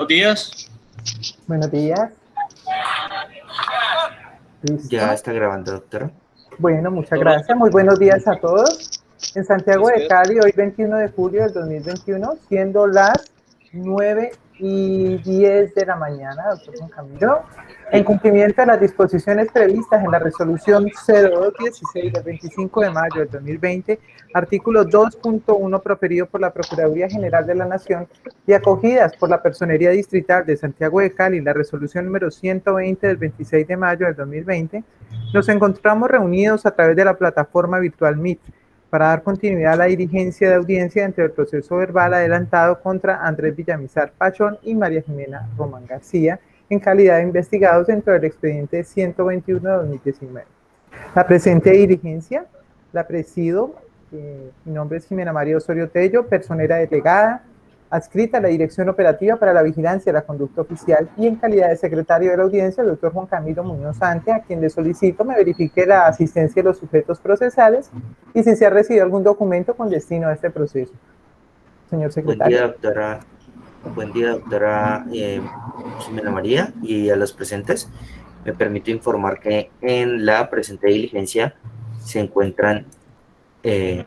Buenos días. Buenos días. Ya ¿Listo? está grabando, doctora. Bueno, muchas Todo gracias. Muy buenos días a todos. En Santiago de gracias. Cali, hoy 21 de julio del 2021, siendo las 9:10 de la mañana, doctor Juan Camilo, en cumplimiento de las disposiciones previstas en la resolución 0216 del 25 de mayo del 2020, artículo 2.1 proferido por la Procuraduría General de la Nación y acogidas por la Personería Distrital de Santiago de Cali, la resolución número 120 del 26 de mayo del 2020, nos encontramos reunidos a través de la plataforma virtual Meet para dar continuidad a la diligencia de audiencia dentro del proceso verbal adelantado contra Andrés Villamizar Pachón y María Jimena Román García en calidad de investigados dentro del expediente 121 de 2019. La presente diligencia la presido, mi nombre es Jimena María Osorio Tello, personera delegada, adscrita a la Dirección Operativa para la Vigilancia de la Conducta Oficial y en calidad de secretario de la audiencia, el doctor Juan Camilo Muñoz Sante, a quien le solicito me verifique la asistencia de los sujetos procesales y si se ha recibido algún documento con destino a este proceso. Señor Buen día, secretario. doctora. Buen día, doctora Jimena María, y a los presentes. Me permito informar que en la presente diligencia se encuentran eh,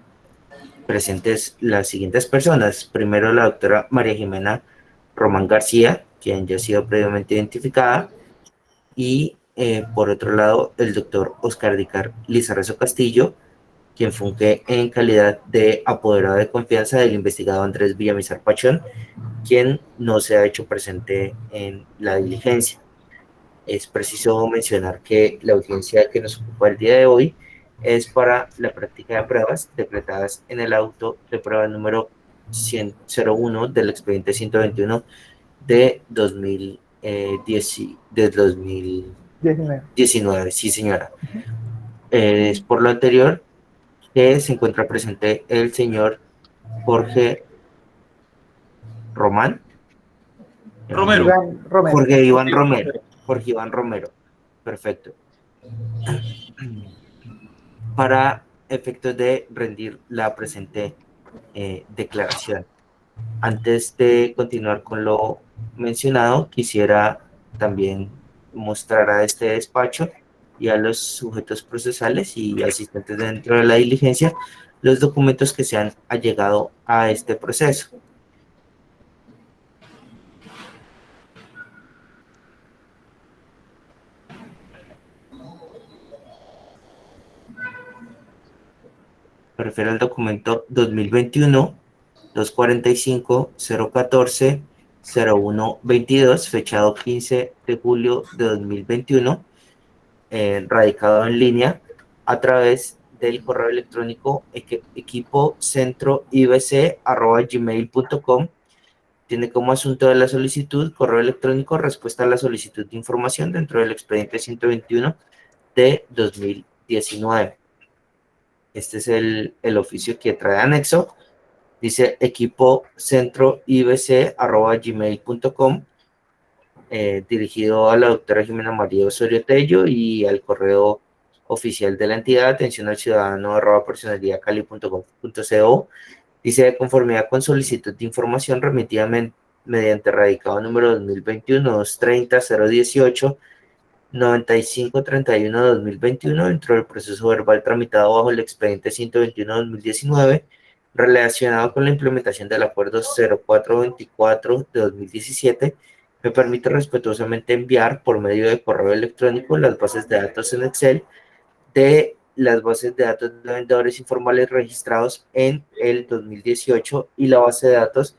presentes las siguientes personas. Primero, la doctora María Jimena Román García, quien ya ha sido previamente identificada, y por otro lado, el doctor Oscar Dicar Lizarrazo Castillo, quien funge en calidad de apoderado de confianza del investigado Andrés Villamizar Pachón, quien no se ha hecho presente en la diligencia. Es preciso mencionar que la audiencia que nos ocupa el día de hoy es para la práctica de pruebas decretadas en el auto de prueba número 101 del expediente 121 de 19. 2019. Sí, señora. Es por lo anterior que se encuentra presente el señor Jorge Román. Romero. Iván Romero. Jorge Iván Jorge Romero. Romero. Jorge Iván Romero. Perfecto. Para efectos de rendir la presente declaración. Antes de continuar con lo mencionado, quisiera también mostrar a este despacho y a los sujetos procesales y asistentes dentro de la diligencia los documentos que se han allegado a este proceso. Me refiero al documento 2021-245-014-0122, fechado 15 de julio de 2021, radicado en línea a través del correo electrónico equipocentroibc@gmail.com. Tiene como asunto de la solicitud correo electrónico respuesta a la solicitud de información dentro del expediente 121 de 2019. Este es el oficio que trae anexo. Dice equipocentroibc@gmail.com, dirigido a la doctora Jimena María Osorio Tello y al correo oficial de la entidad, atención al ciudadano @personeriacali.gov.co. Dice, de conformidad con solicitud de información remitida mediante radicado número 2021-230-018, 9531-2021, dentro del proceso verbal tramitado bajo el expediente 121-2019, relacionado con la implementación del acuerdo 0424 de 2017, me permite respetuosamente enviar por medio de correo electrónico las bases de datos en Excel de las bases de datos de vendedores informales registrados en el 2018 y la base de datos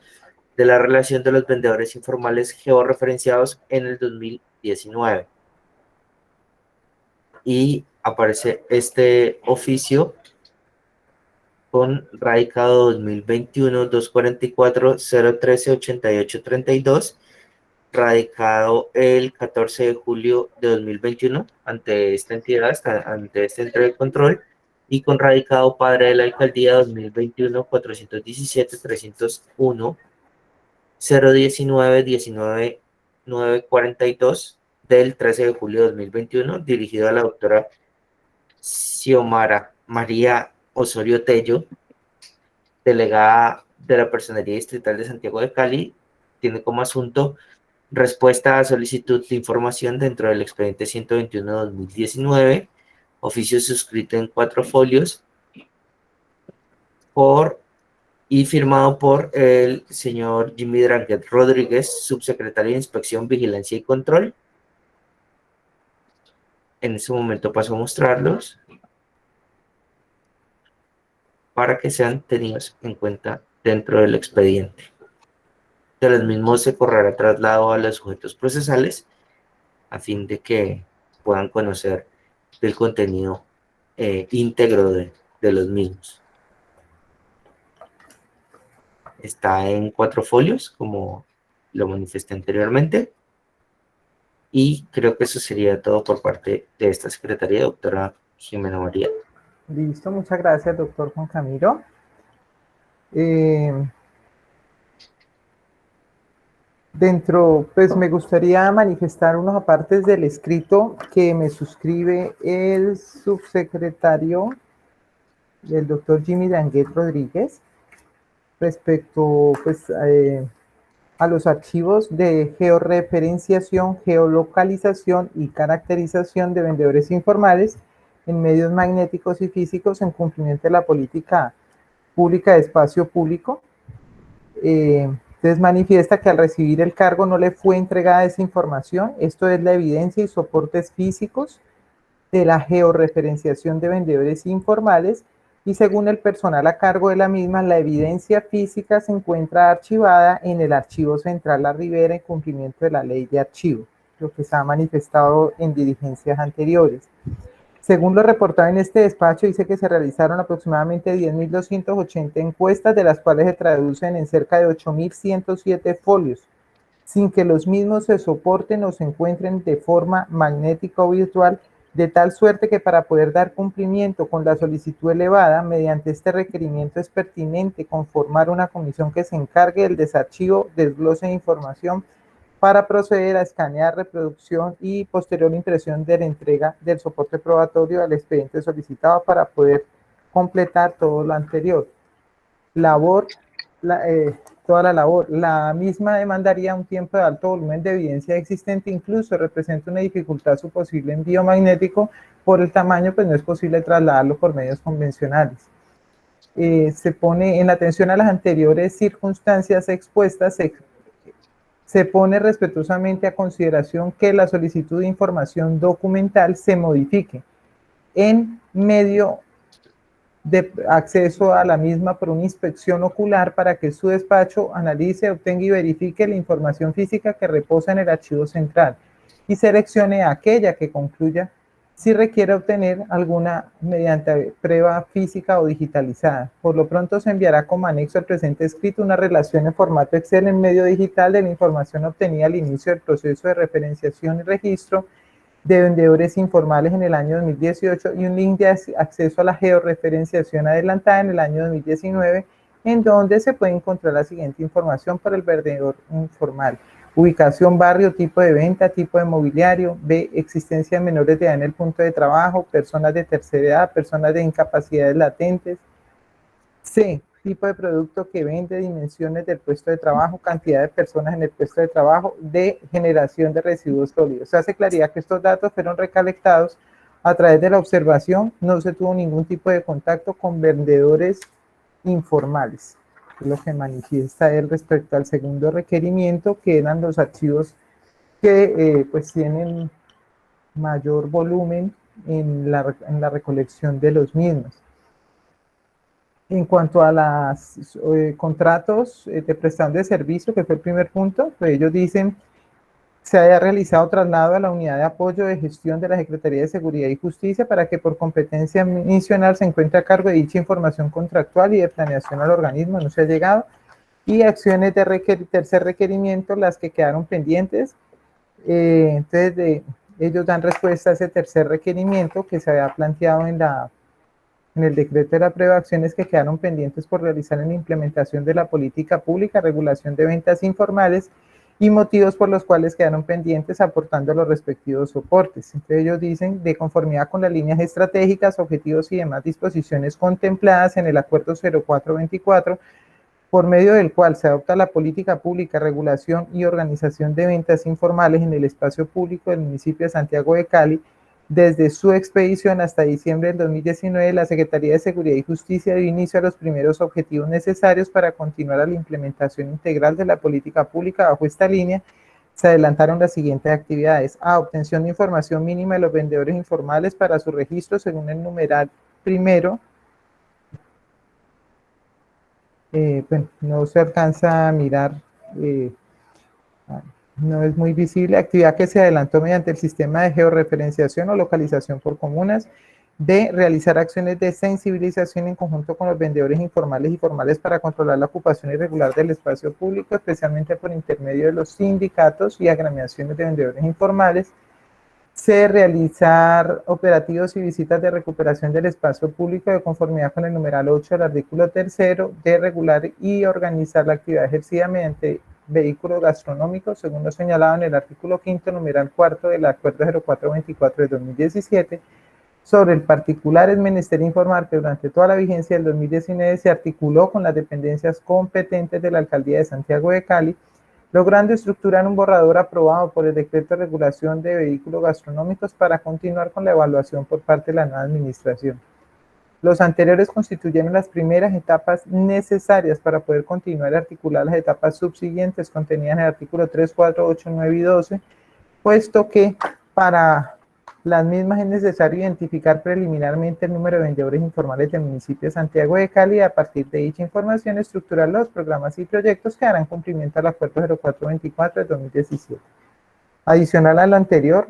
de la relación de los vendedores informales georreferenciados en el 2019. Y aparece este oficio con radicado 2021-244-013-8832, radicado el 14 de julio de 2021 ante esta entidad, ante este ente de control, y con radicado padre de la alcaldía 2021-417-301, 019-19-942 del 13 de julio de 2021, dirigido a la doctora Xiomara María Osorio Tello, delegada de la Personería Distrital de Santiago de Cali. Tiene como asunto respuesta a solicitud de información dentro del expediente 121-2019, oficio suscrito en 4 folios y firmado por el señor Jimmy Dranguet Rodríguez, subsecretario de Inspección, Vigilancia y Control. En este momento paso a mostrarlos para que sean tenidos en cuenta dentro del expediente. De los mismos se correrá traslado a los sujetos procesales a fin de que puedan conocer el contenido íntegro de los mismos. Está en 4 folios, como lo manifesté anteriormente. Y creo que eso sería todo por parte de esta secretaría, doctora Jimena María. Listo, muchas gracias, doctor Juan Camilo. Pues me gustaría manifestar unos apartes del escrito que me suscribe el subsecretario del doctor Jimmy Dranguet Rodríguez respecto pues, a los archivos de georreferenciación, geolocalización y caracterización de vendedores informales en medios magnéticos y físicos en cumplimiento de la política pública de espacio público. Entonces manifiesta que al recibir el cargo no le fue entregada esa información. Esto es la evidencia y soportes físicos de la georreferenciación de vendedores informales, y según el personal a cargo de la misma, la evidencia física se encuentra archivada en el Archivo Central La Ribera en cumplimiento de la ley de archivo, lo que se ha manifestado en diligencias anteriores. Según lo reportado en este despacho, dice que se realizaron aproximadamente 10.280 encuestas, de las cuales se traducen en cerca de 8.107 folios, sin que los mismos se soporten o se encuentren de forma magnética o virtual, de tal suerte que para poder dar cumplimiento con la solicitud elevada, mediante este requerimiento es pertinente conformar una comisión que se encargue del desarchivo, desglose de información para proceder a escanear, reproducción y posterior impresión de la entrega del soporte probatorio al expediente solicitado para poder completar todo lo anterior. Toda la labor. La misma demandaría un tiempo de alto volumen de evidencia existente, incluso representa una dificultad su posible envío magnético por el tamaño, pues no es posible trasladarlo por medios convencionales. Se pone en atención a las anteriores circunstancias expuestas, se pone respetuosamente a consideración que la solicitud de información documental se modifique en medio de acceso a la misma por una inspección ocular para que su despacho analice, obtenga y verifique la información física que reposa en el archivo central y seleccione aquella que concluya si requiere obtener alguna mediante prueba física o digitalizada. Por lo pronto se enviará como anexo al presente escrito una relación en formato Excel en medio digital de la información obtenida al inicio del proceso de referenciación y registro de vendedores informales en el año 2018 y un link de acceso a la georreferenciación adelantada en el año 2019, en donde se puede encontrar la siguiente información para el vendedor informal: ubicación, barrio, tipo de venta, tipo de mobiliario; B, existencia de menores de edad en el punto de trabajo, personas de tercera edad, personas de incapacidades latentes; C, tipo de producto que vende, dimensiones del puesto de trabajo, cantidad de personas en el puesto de trabajo; D, generación de residuos sólidos. Se hace claridad que estos datos fueron recolectados a través de la observación, no se tuvo ningún tipo de contacto con vendedores informales. Es lo que manifiesta él respecto al segundo requerimiento, que eran los archivos que pues tienen mayor volumen en la recolección de los mismos. En cuanto a los contratos de prestación de servicio, que fue el primer punto, pues ellos dicen: se haya realizado traslado a la unidad de apoyo de gestión de la Secretaría de Seguridad y Justicia para que por competencia misional se encuentre a cargo de dicha información contractual y de planeación al organismo, no se ha llegado. Y acciones de tercer requerimiento, las que quedaron pendientes. Entonces ellos dan respuesta a ese tercer requerimiento que se había planteado en el decreto de la prueba, acciones que quedaron pendientes por realizar en la implementación de la política pública, regulación de ventas informales, y motivos por los cuales quedaron pendientes, aportando los respectivos soportes. Entonces ellos dicen: de conformidad con las líneas estratégicas, objetivos y demás disposiciones contempladas en el acuerdo 0424, por medio del cual se adopta la política pública, regulación y organización de ventas informales en el espacio público del municipio de Santiago de Cali. Desde su expedición hasta diciembre del 2019, la Secretaría de Seguridad y Justicia dio inicio a los primeros objetivos necesarios para continuar a la implementación integral de la política pública. Bajo esta línea, se adelantaron las siguientes actividades: A, obtención de información mínima de los vendedores informales para su registro según el numeral primero. Bueno, no se alcanza a mirar, no es muy visible. Actividad que se adelantó mediante el sistema de georreferenciación o localización por comunas. B, realizar acciones de sensibilización en conjunto con los vendedores informales y formales para controlar la ocupación irregular del espacio público, especialmente por intermedio de los sindicatos y agremiaciones de vendedores informales. C, realizar operativos y visitas de recuperación del espacio público de conformidad con el numeral 8 del artículo 3º. D, regular y organizar la actividad ejercida mediante vehículos gastronómicos, según lo señalado en el artículo 5º, numeral 4 del acuerdo 0424 de 2017. Sobre el particular, es menester informar que durante toda la vigencia del 2019 se articuló con las dependencias competentes de la Alcaldía de Santiago de Cali, logrando estructurar un borrador aprobado por el Decreto de Regulación de Vehículos Gastronómicos para continuar con la evaluación por parte de la nueva administración. Los anteriores constituyeron las primeras etapas necesarias para poder continuar y articular las etapas subsiguientes contenidas en el artículo 3, 4, 8, 9 y 12, puesto que para las mismas es necesario identificar preliminarmente el número de vendedores informales del municipio de Santiago de Cali y a partir de dicha información estructurar los programas y proyectos que darán cumplimiento al acuerdo 0424 de 2017. Adicional a lo anterior,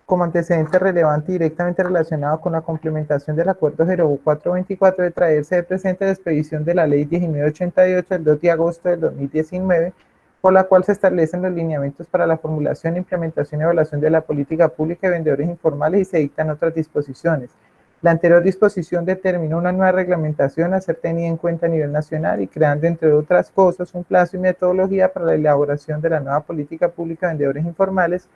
como antecedente relevante y directamente relacionado con la complementación del acuerdo 0424 de traerse de presente la expedición de la ley 1988 del 2 de agosto del 2019, por la cual se establecen los lineamientos para la formulación, implementación y evaluación de la política pública de vendedores informales y se dictan otras disposiciones. La anterior disposición determinó una nueva reglamentación a ser tenida en cuenta a nivel nacional y creando, entre otras cosas, un plazo y metodología para la elaboración de la nueva política pública de vendedores informales,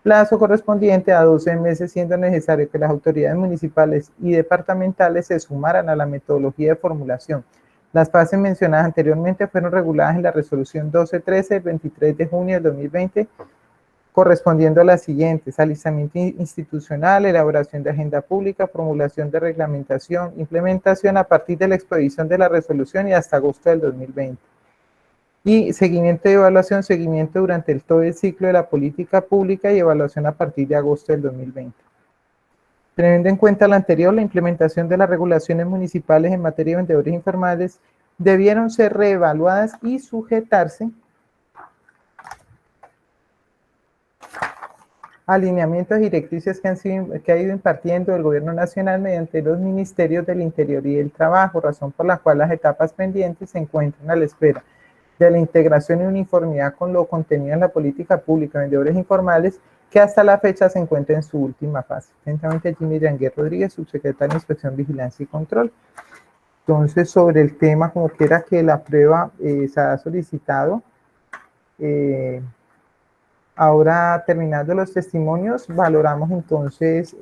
plazo correspondiente a 12 meses, siendo necesario que las autoridades municipales y departamentales se sumaran a la metodología de formulación. Las fases mencionadas anteriormente fueron reguladas en la resolución 1213 del 23 de junio del 2020, correspondiendo a las siguientes: alistamiento institucional, elaboración de agenda pública, formulación de reglamentación, implementación a partir de la expedición de la resolución y hasta agosto del 2020. Y seguimiento y evaluación, seguimiento durante todo el ciclo de la política pública y evaluación a partir de agosto del 2020. Teniendo en cuenta lo anterior, la implementación de las regulaciones municipales en materia de vendedores informales debieron ser reevaluadas y sujetarse a lineamientos y directrices que ha ido impartiendo el Gobierno Nacional mediante los Ministerios del Interior y del Trabajo, razón por la cual las etapas pendientes se encuentran a la espera de la integración y uniformidad con lo contenido en la política pública de vendedores informales, que hasta la fecha se encuentra en su última fase. Atentamente, Jimmy Yanguer Rodríguez, subsecretario de Inspección, Vigilancia y Control. Entonces, sobre el tema, como quiera que la prueba se ha solicitado, ahora terminando los testimonios, valoramos entonces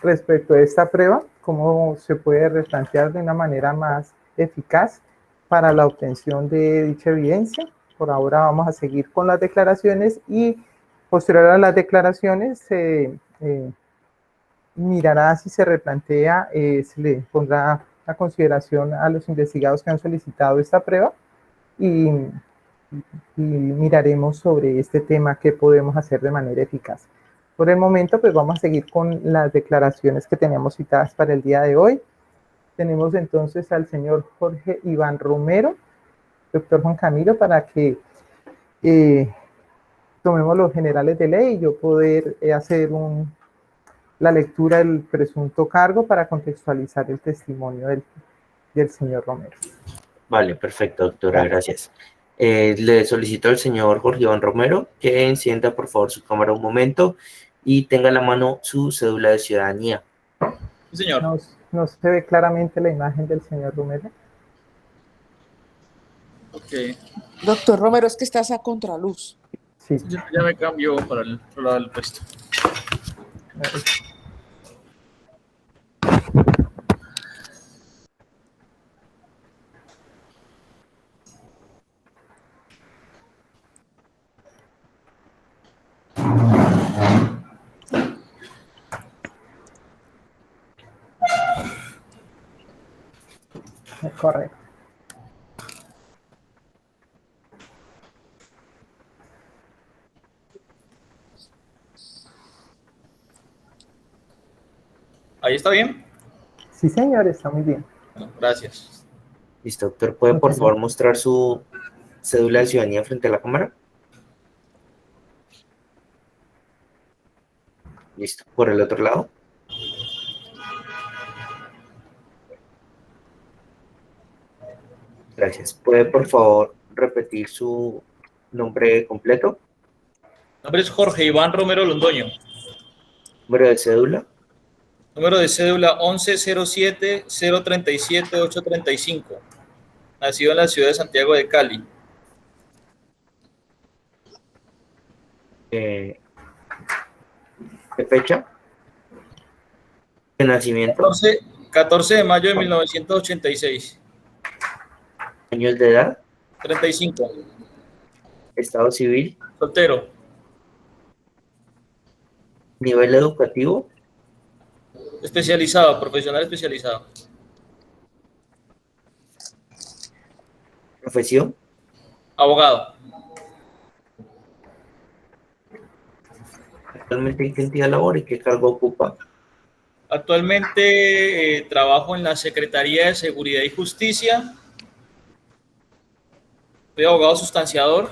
respecto a esta prueba, cómo se puede replantear de una manera más eficaz para la obtención de dicha evidencia. Por ahora vamos a seguir con las declaraciones y posterior a las declaraciones se mirará si se replantea, se le pondrá a consideración a los investigados que han solicitado esta prueba y miraremos sobre este tema qué podemos hacer de manera eficaz. Por el momento, pues vamos a seguir con las declaraciones que teníamos citadas para el día de hoy. Tenemos entonces al señor Jorge Iván Romero, doctor Juan Camilo, para que tomemos los generales de ley y yo poder hacer la lectura del presunto cargo para contextualizar el testimonio del señor Romero. Vale, perfecto, doctora, gracias. Le solicito al señor Jorge Iván Romero que encienda por favor su cámara un momento y tenga a la mano su cédula de ciudadanía. Sí, señor. No se ve claramente la imagen del señor Romero. Ok. Doctor Romero, es que estás a contraluz. Sí. Ya me cambio para el otro lado del puesto. Correcto. ¿Ahí está bien? Sí, señor, está muy bien. Bueno, gracias. Listo, doctor. ¿Puede por Muchas favor gracias. mostrar su cédula de ciudadanía frente a la cámara? Listo. Por el otro lado. Gracias. ¿Puede por favor repetir su nombre completo? Mi nombre es Jorge Iván Romero Londoño. Número de cédula. Número de cédula 1107-037-835. Nacido en la ciudad de Santiago de Cali. ¿De fecha? ¿De nacimiento? 14 de mayo de 1986. ¿Años de edad? 35. ¿Estado civil? Soltero. ¿Nivel educativo? Especializado, profesional especializado. ¿Profesión? Abogado. ¿Actualmente en qué entidad labora y qué cargo ocupa? Actualmente trabajo en la Secretaría de Seguridad y Justicia. Soy abogado sustanciador.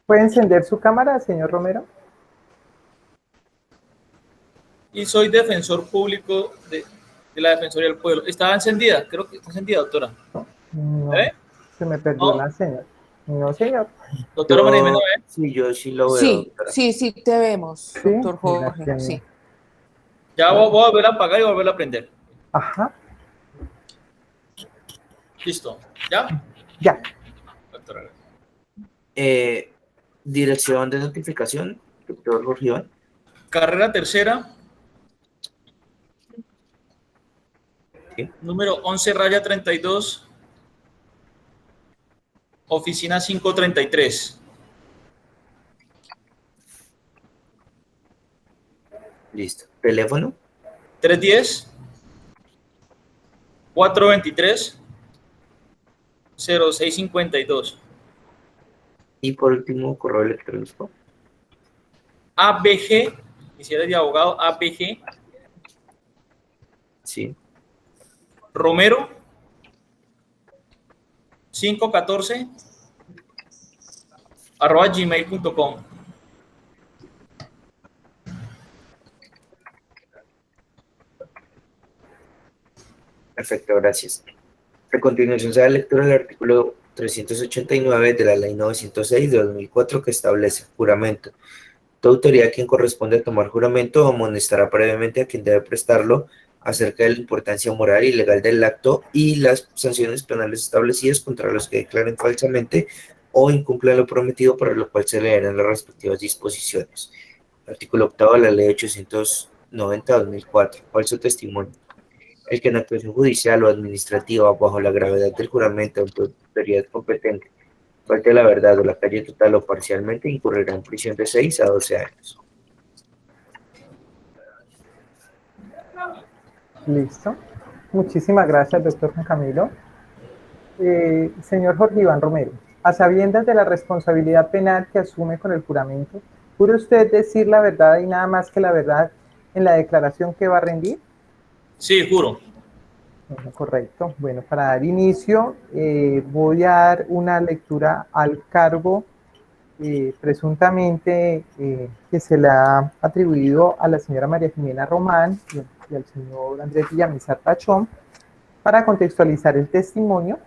¿Puede encender su cámara, señor Romero? Y soy defensor público de la Defensoría del Pueblo. ¿Estaba encendida? Creo que está encendida, doctora. No, ¿Eh? se me perdió No. la señal. No, señor. Doctora María Jimena, ¿eh? Sí, yo sí lo veo, Sí, doctora. sí, sí, te vemos, Sí, doctor mira, Jorge, qué sí. bien. Ya voy a volver a apagar y volver a prender. Ajá, Listo. ¿Ya? ya. Doctora. Dirección de notificación, doctor Jorge Iván. Carrera tercera. Sí. Número 11-32. Oficina 533. Listo. Teléfono. 310-423-0652. Y por último, correo electrónico. ABG, quisiera de abogado, ABG, Sí. Romero, 514, @gmail.com. Perfecto, gracias. A continuación se da lectura del artículo 389 de la Ley 906 de 2004 que establece juramento. Toda autoridad a quien corresponde tomar juramento amonestará previamente a quien debe prestarlo acerca de la importancia moral y legal del acto y las sanciones penales establecidas contra los que declaren falsamente o incumplan lo prometido, para lo cual se leerán las respectivas disposiciones. Artículo 8 de la Ley 890/2004. Falso testimonio. El que en actuación judicial o administrativa bajo la gravedad del juramento ante autoridad competente falte la verdad o la calle total o parcialmente, incurrirá en prisión de 6 a 12 años. Listo. Muchísimas gracias, doctor Juan Camilo. Señor Jorge Iván Romero, a sabiendas de la responsabilidad penal que asume con el juramento, ¿jura usted decir la verdad y nada más que la verdad en la declaración que va a rendir? Sí, juro. Bueno, correcto. Bueno, para dar inicio, voy a dar una lectura al cargo presuntamente que se le ha atribuido a la señora María Jimena Román y al señor Andrés Villamizar Pachón. Para contextualizar el testimonio,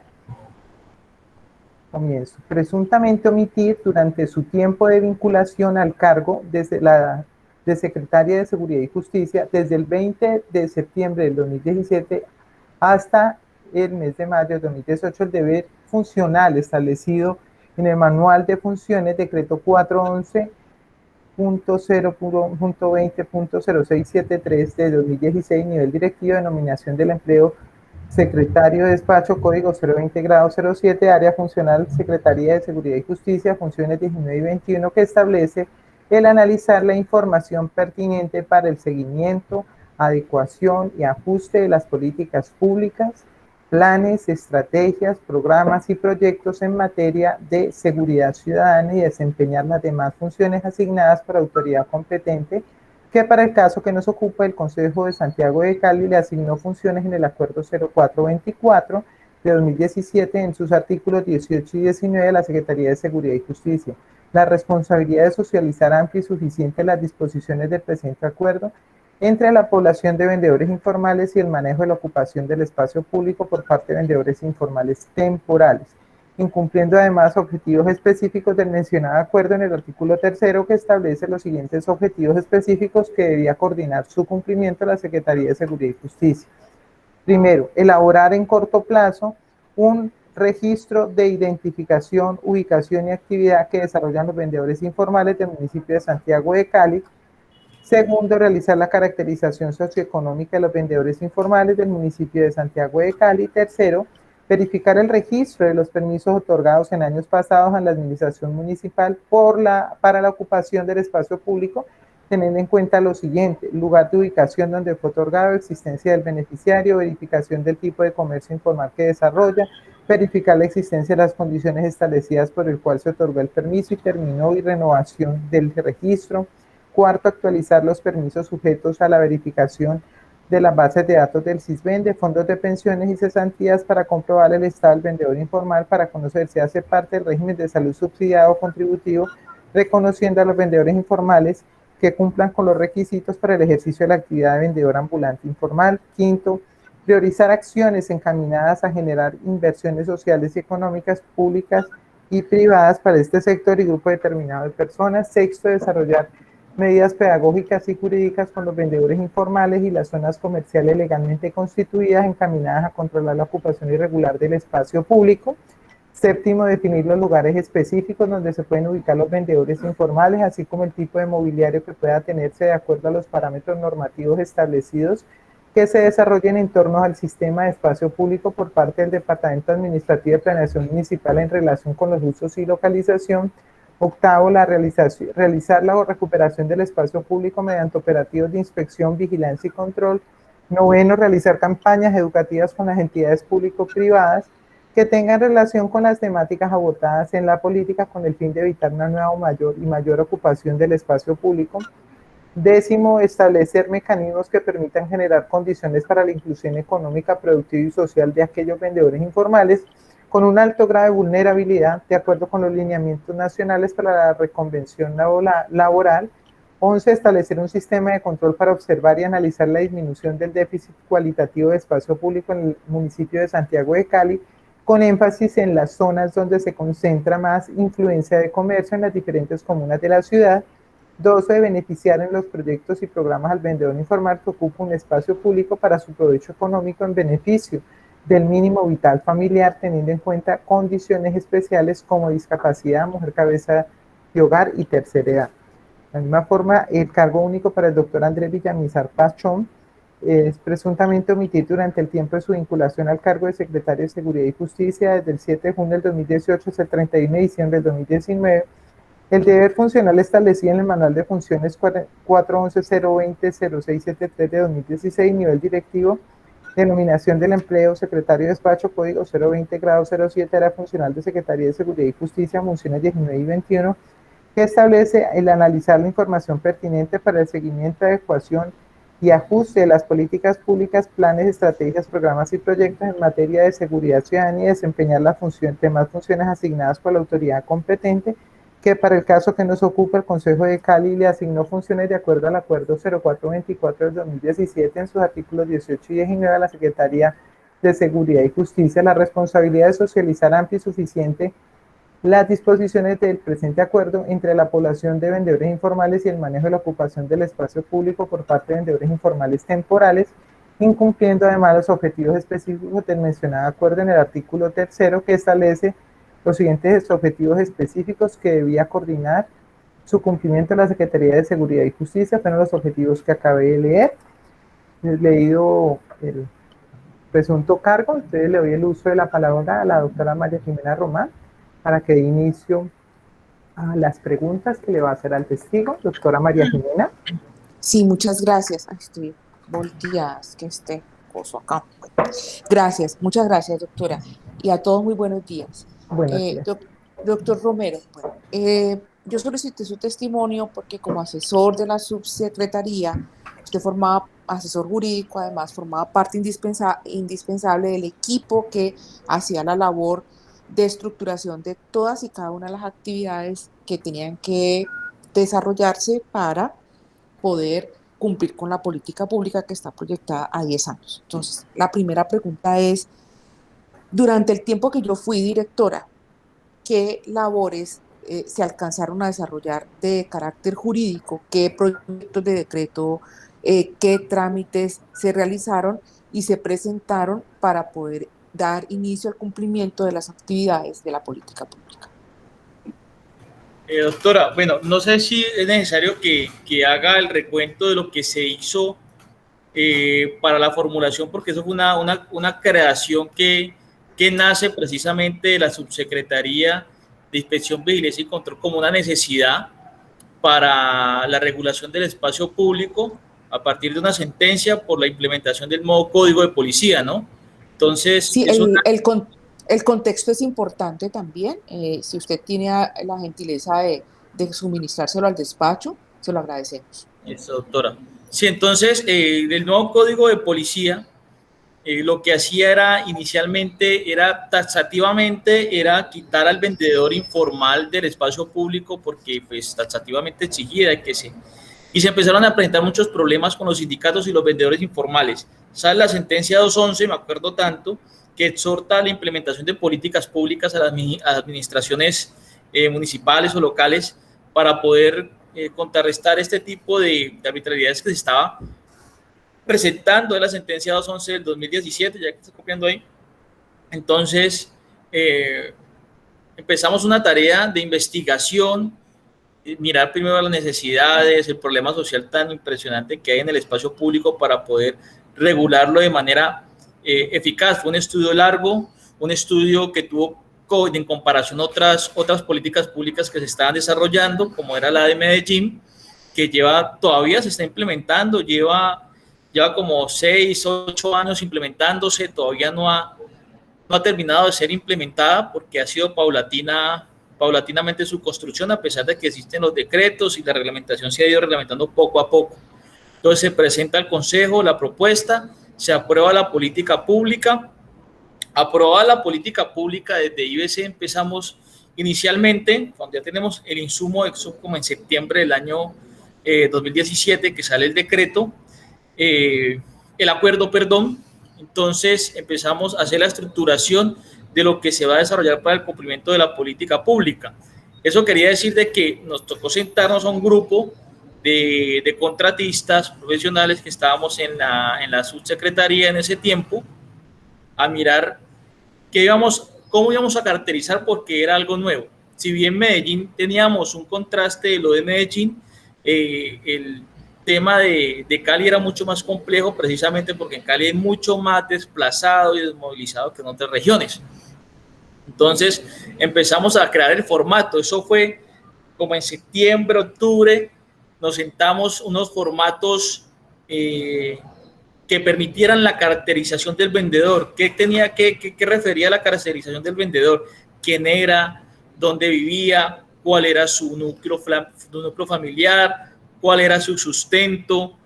comienzo. Presuntamente omitir durante su tiempo de vinculación al cargo desde la de Secretaria de Seguridad y Justicia desde el 20 de septiembre del 2017 hasta el mes de mayo de 2018 el deber funcional establecido en el Manual de Funciones, decreto 411.0.20.0673 de 2016, nivel directivo de nominación del empleo, secretario de despacho, código 020 grado 07, área funcional, Secretaría de Seguridad y Justicia, funciones 19 y 21, que establece el analizar la información pertinente para el seguimiento, adecuación y ajuste de las políticas públicas, planes, estrategias, programas y proyectos en materia de seguridad ciudadana y desempeñar las demás funciones asignadas por autoridad competente, que para el caso que nos ocupa el Consejo de Santiago de Cali le asignó funciones en el Acuerdo 0424 de 2017 en sus artículos 18 y 19 de la Secretaría de Seguridad y Justicia. La responsabilidad de socializar amplia y suficiente las disposiciones del presente acuerdo entre la población de vendedores informales y el manejo de la ocupación del espacio público por parte de vendedores informales temporales, incumpliendo además objetivos específicos del mencionado acuerdo en el artículo 3 que establece los siguientes objetivos específicos que debía coordinar su cumplimiento la Secretaría de Seguridad y Justicia. Primero, elaborar en corto plazo un registro de identificación, ubicación y actividad que desarrollan los vendedores informales del municipio de Santiago de Cali. Segundo, realizar la caracterización socioeconómica de los vendedores informales del municipio de Santiago de Cali. Tercero, verificar el registro de los permisos otorgados en años pasados a la administración municipal para la ocupación del espacio público, teniendo en cuenta lo siguiente: lugar de ubicación donde fue otorgado, existencia del beneficiario, verificación del tipo de comercio informal que desarrolla, verificar la existencia de las condiciones establecidas por el cual se otorgó el permiso y terminó y renovación del registro. Cuarto, actualizar los permisos sujetos a la verificación de las bases de datos del CISBEN, de fondos de pensiones y cesantías para comprobar el estado del vendedor informal, para conocer si hace parte del régimen de salud subsidiado o contributivo, reconociendo a los vendedores informales que cumplan con los requisitos para el ejercicio de la actividad de vendedor ambulante informal. Quinto, priorizar acciones encaminadas a generar inversiones sociales y económicas públicas y privadas para este sector y grupo determinado de personas. Sexto, desarrollar medidas pedagógicas y jurídicas con los vendedores informales y las zonas comerciales legalmente constituidas encaminadas a controlar la ocupación irregular del espacio público. Séptimo, definir los lugares específicos donde se pueden ubicar los vendedores informales, así como el tipo de mobiliario que pueda tenerse de acuerdo a los parámetros normativos establecidos que se desarrollen en torno al sistema de espacio público por parte del Departamento Administrativo de Planeación Municipal en relación con los usos y localización. Octavo, realizar la recuperación del espacio público mediante operativos de inspección, vigilancia y control. Noveno, realizar campañas educativas con las entidades público-privadas que tengan relación con las temáticas abordadas en la política con el fin de evitar una nueva mayor ocupación del espacio público. Décimo, establecer mecanismos que permitan generar condiciones para la inclusión económica, productiva y social de aquellos vendedores informales con un alto grado de vulnerabilidad, de acuerdo con los lineamientos nacionales para la reconvención laboral. 11. Establecer un sistema de control para observar y analizar la disminución del déficit cualitativo de espacio público en el municipio de Santiago de Cali, con énfasis en las zonas donde se concentra más influencia de comercio en las diferentes comunas de la ciudad. 12. Beneficiar en los proyectos y programas al vendedor informal que ocupa un espacio público para su provecho económico en beneficio del mínimo vital familiar, teniendo en cuenta condiciones especiales como discapacidad, mujer cabeza de hogar y tercera edad. De la misma forma, el cargo único para el doctor Andrés Villamizar Pachón es presuntamente omitir durante el tiempo de su vinculación al cargo de secretario de Seguridad y Justicia desde el 7 de junio del 2018 hasta el 31 de diciembre del 2019, el deber funcional establecido en el Manual de Funciones 411-020-0673 de 2016, nivel directivo, denominación del empleo, secretario de despacho, código 020, grado 07, era funcional de Secretaría de Seguridad y Justicia, funciones 19 y 21, que establece el analizar la información pertinente para el seguimiento, adecuación y ajuste de las políticas públicas, planes, estrategias, programas y proyectos en materia de seguridad ciudadana y desempeñar las demás funciones asignadas por la autoridad competente, que para el caso que nos ocupa el Consejo de Cali le asignó funciones de acuerdo al Acuerdo 0424 del 2017 en sus artículos 18 y 19 a la Secretaría de Seguridad y Justicia la responsabilidad de socializar amplia y suficiente las disposiciones del presente acuerdo entre la población de vendedores informales y el manejo de la ocupación del espacio público por parte de vendedores informales temporales, incumpliendo además los objetivos específicos del mencionado acuerdo en el artículo 3 que establece los siguientes objetivos específicos que debía coordinar su cumplimiento en la Secretaría de Seguridad y Justicia. Fueron los objetivos que acabé de leer. He leído el presunto cargo, entonces le doy el uso de la palabra a la doctora María Jimena Román para que dé inicio a las preguntas que le va a hacer al testigo, doctora María Jimena. Sí, muchas gracias. Ay, estoy volteada, es que este coso acá. Gracias, muchas gracias, doctora. Y a todos muy buenos días. Buenos días. Doctor Romero, bueno, yo solicité su testimonio porque como asesor de la subsecretaría, usted formaba, asesor jurídico, además formaba parte indispensable del equipo que hacía la labor de estructuración de todas y cada una de las actividades que tenían que desarrollarse para poder cumplir con la política pública que está proyectada a 10 años. Entonces, la primera pregunta es, durante el tiempo que yo fui directora, ¿qué labores se alcanzaron a desarrollar de carácter jurídico? ¿Qué proyectos de decreto, qué trámites se realizaron y se presentaron para poder dar inicio al cumplimiento de las actividades de la política pública? Doctora, bueno, no sé si es necesario que haga el recuento de lo que se hizo para la formulación, porque eso fue una creación que nace precisamente de la Subsecretaría de Inspección, Vigilancia y Control como una necesidad para la regulación del espacio público a partir de una sentencia por la implementación del nuevo Código de Policía, ¿no? Entonces, sí, el contexto es importante también. Si usted tiene la gentileza de suministrárselo al despacho, se lo agradecemos. Eso, doctora. Sí, entonces, el nuevo Código de Policía lo que hacía era inicialmente, era taxativamente, era quitar al vendedor informal del espacio público porque pues taxativamente exigía que y se empezaron a presentar muchos problemas con los sindicatos y los vendedores informales. ¿Sabes? La sentencia 211, me acuerdo tanto, que exhorta a la implementación de políticas públicas a las administraciones municipales o locales para poder contrarrestar este tipo de arbitrariedades que se estaba presentando en la sentencia 211 del 2017, ya que está copiando ahí. Entonces, empezamos una tarea de investigación, mirar primero las necesidades, el problema social tan impresionante que hay en el espacio público para poder regularlo de manera eficaz. Fue un estudio largo, un estudio que tuvo en comparación a otras políticas públicas que se estaban desarrollando, como era la de Medellín, que todavía se está implementando, lleva como 6, 8 años implementándose, todavía no ha terminado de ser implementada porque ha sido paulatinamente su construcción, a pesar de que existen los decretos y la reglamentación se ha ido reglamentando poco a poco. Entonces se presenta al Consejo la propuesta, se aprueba la política pública. Aprobada la política pública, desde IBC empezamos inicialmente, cuando ya tenemos el insumo, eso como en septiembre del año 2017, que sale el decreto, el acuerdo, perdón. Entonces empezamos a hacer la estructuración de lo que se va a desarrollar para el cumplimiento de la política pública. Eso quería decir de que nos tocó sentarnos a un grupo de contratistas profesionales que estábamos en la subsecretaría en ese tiempo, a mirar cómo íbamos a caracterizar, porque era algo nuevo. Si bien Medellín teníamos un contraste de lo de Medellín, el tema de Cali era mucho más complejo, precisamente porque en Cali hay mucho más desplazado y desmovilizado que en otras regiones. Entonces empezamos a crear el formato. Eso fue como en septiembre, octubre. Nos sentamos unos formatos que permitieran la caracterización del vendedor. ¿Qué refería a la caracterización del vendedor? ¿Quién era? ¿Dónde vivía? ¿Cuál era su núcleo familiar? ¿Cuál era su sustento?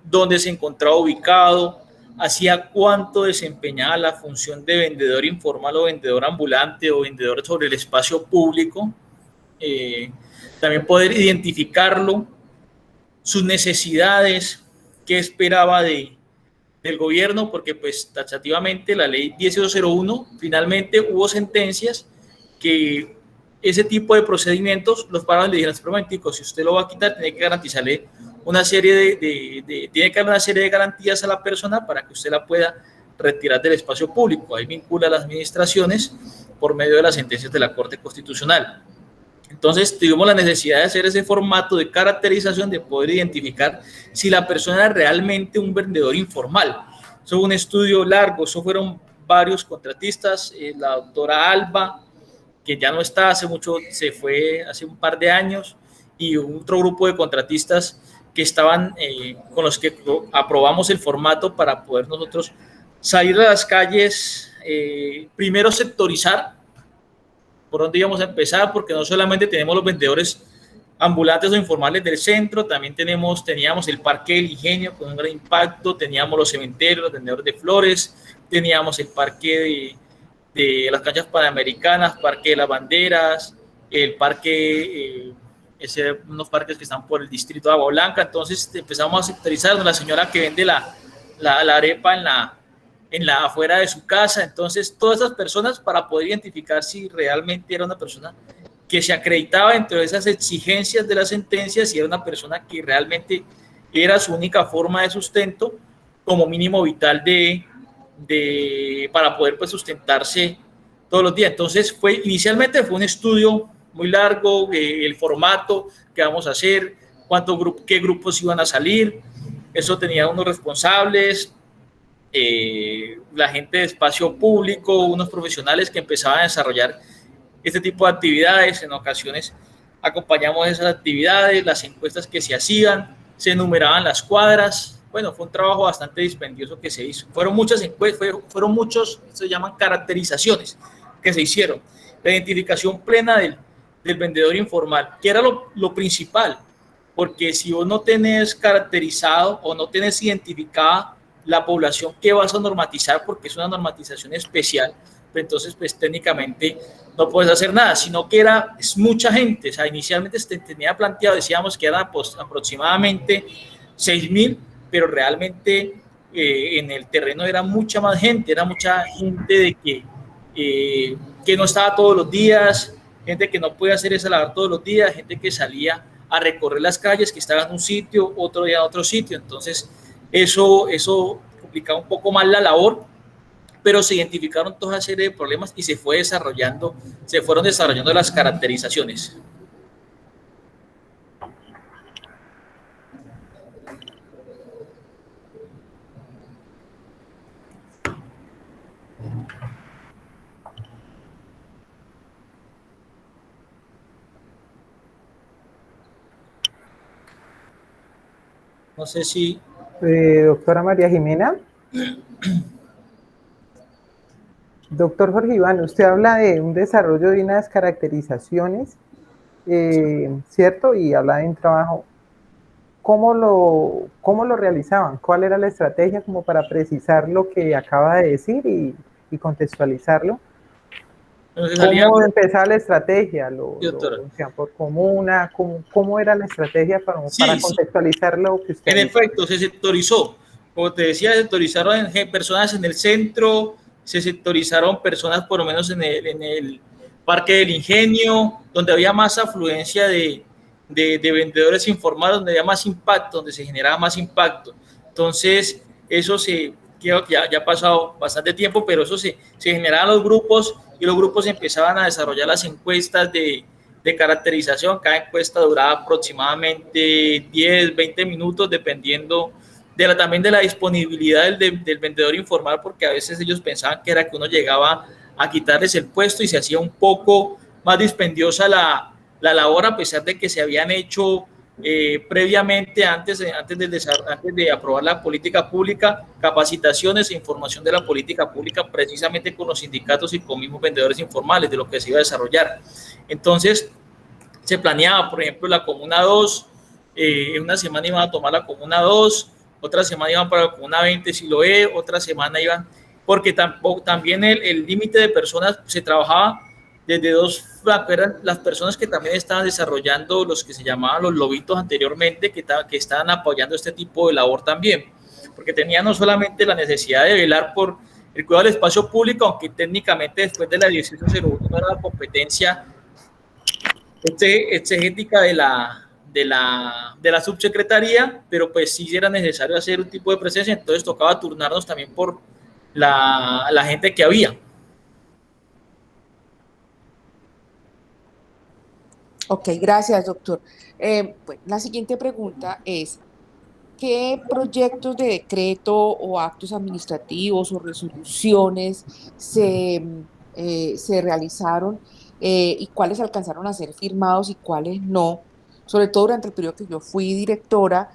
¿Dónde se encontraba ubicado? ¿Hacía cuánto desempeñaba la función de vendedor informal o vendedor ambulante o vendedor sobre el espacio público? También poder identificarlo, sus necesidades, qué esperaba del gobierno, porque pues taxativamente la ley 1801, finalmente hubo sentencias que ese tipo de procedimientos los paraban y le dijeron: momentico, si usted lo va a quitar, tiene que garantizarle una serie tiene que dar una serie de garantías a la persona para que usted la pueda retirar del espacio público. Ahí vincula a las administraciones por medio de las sentencias de la Corte Constitucional. Entonces tuvimos la necesidad de hacer ese formato de caracterización, de poder identificar si la persona era realmente un vendedor informal. Eso fue un estudio largo, eso fueron varios contratistas, la doctora Alba, que ya no está, hace mucho, se fue hace un par de años, y otro grupo de contratistas que estaban, con los que aprobamos el formato para poder nosotros salir a las calles, primero sectorizar por dónde íbamos a empezar, porque no solamente tenemos los vendedores ambulantes o informales del centro, también teníamos el Parque del Ingenio con un gran impacto, teníamos los cementerios, los vendedores de flores, teníamos el parque de las canchas panamericanas, Parque de las Banderas, el parque, unos parques que están por el distrito de Agua Blanca. Entonces empezamos a sectorizar, la señora que vende la arepa en la afuera de su casa. Entonces todas esas personas, para poder identificar si realmente era una persona que se acreditaba dentro de esas exigencias de las sentencias, y era una persona que realmente era su única forma de sustento como mínimo vital para poder pues sustentarse todos los días. Entonces inicialmente fue un estudio muy largo, el formato que vamos a hacer, qué grupos iban a salir, eso tenía unos responsables, la gente de espacio público, unos profesionales que empezaban a desarrollar este tipo de actividades. En ocasiones acompañamos esas actividades, las encuestas que se hacían, se enumeraban las cuadras. Bueno, fue un trabajo bastante dispendioso que se hizo. Fueron muchas encuestas, fueron muchos, se llaman caracterizaciones que se hicieron. La identificación plena del vendedor informal, que era lo principal, porque si vos no tenés caracterizado o no tenés identificada la población que vas a normatizar, porque es una normatización especial, pues entonces pues técnicamente no puedes hacer nada, sino que es mucha gente. O sea, inicialmente se tenía planteado, decíamos que eran pues, aproximadamente 6.000, pero realmente en el terreno era mucha más gente, era mucha gente que no estaba todos los días, gente que no podía hacer esa labor todos los días, gente que salía a recorrer las calles, que estaba en un sitio, otro día en otro sitio. Entonces eso complicaba un poco más la labor, pero se identificaron toda una serie de problemas y se fueron desarrollando las caracterizaciones. No sé si... Doctora María Jimena. Doctor Jorge Iván, usted habla de un desarrollo de unas caracterizaciones, ¿cierto? Y habla de un trabajo. ¿Cómo lo realizaban? ¿Cuál era la estrategia como para precisar lo que acaba de decir y contextualizarlo? ¿Cómo empezaba la estrategia? ¿Lo hacían por comuna? ¿Cómo era la estrategia para contextualizar lo que usted En efecto, se sectorizó. Como te decía, se sectorizaron personas en el centro, se sectorizaron personas por lo menos en el Parque del Ingenio, donde había más afluencia de vendedores informales, donde había más impacto, donde se generaba más impacto. Entonces, eso creo que ya ha pasado bastante tiempo, pero eso se generaban los grupos, y los grupos empezaban a desarrollar las encuestas de caracterización. Cada encuesta duraba aproximadamente 10, 20 minutos, dependiendo también de la disponibilidad del vendedor informal, porque a veces ellos pensaban que era que uno llegaba a quitarles el puesto y se hacía un poco más dispendiosa la labor, a pesar de que se habían hecho previamente, antes de aprobar la política pública, capacitaciones e información de la política pública precisamente con los sindicatos y con mismos vendedores informales de lo que se iba a desarrollar. Entonces se planeaba, por ejemplo, la Comuna 2, en una semana iban a tomar la Comuna 2, otra semana iban para la Comuna 20 Siloé, otra semana iban, porque también el límite de personas se trabajaba desde dos, eran las personas que también estaban desarrollando los que se llamaban los lobitos anteriormente, que estaban apoyando este tipo de labor también, porque tenían no solamente la necesidad de velar por el cuidado del espacio público, aunque técnicamente después de la 1801 no era la competencia exegética de la subsecretaría, pero pues sí era necesario hacer un tipo de presencia, entonces tocaba turnarnos también por la gente que había. Ok, gracias, doctor. Bueno, la siguiente pregunta es, ¿qué proyectos de decreto o actos administrativos o resoluciones se realizaron y cuáles alcanzaron a ser firmados y cuáles no, sobre todo durante el periodo que yo fui directora,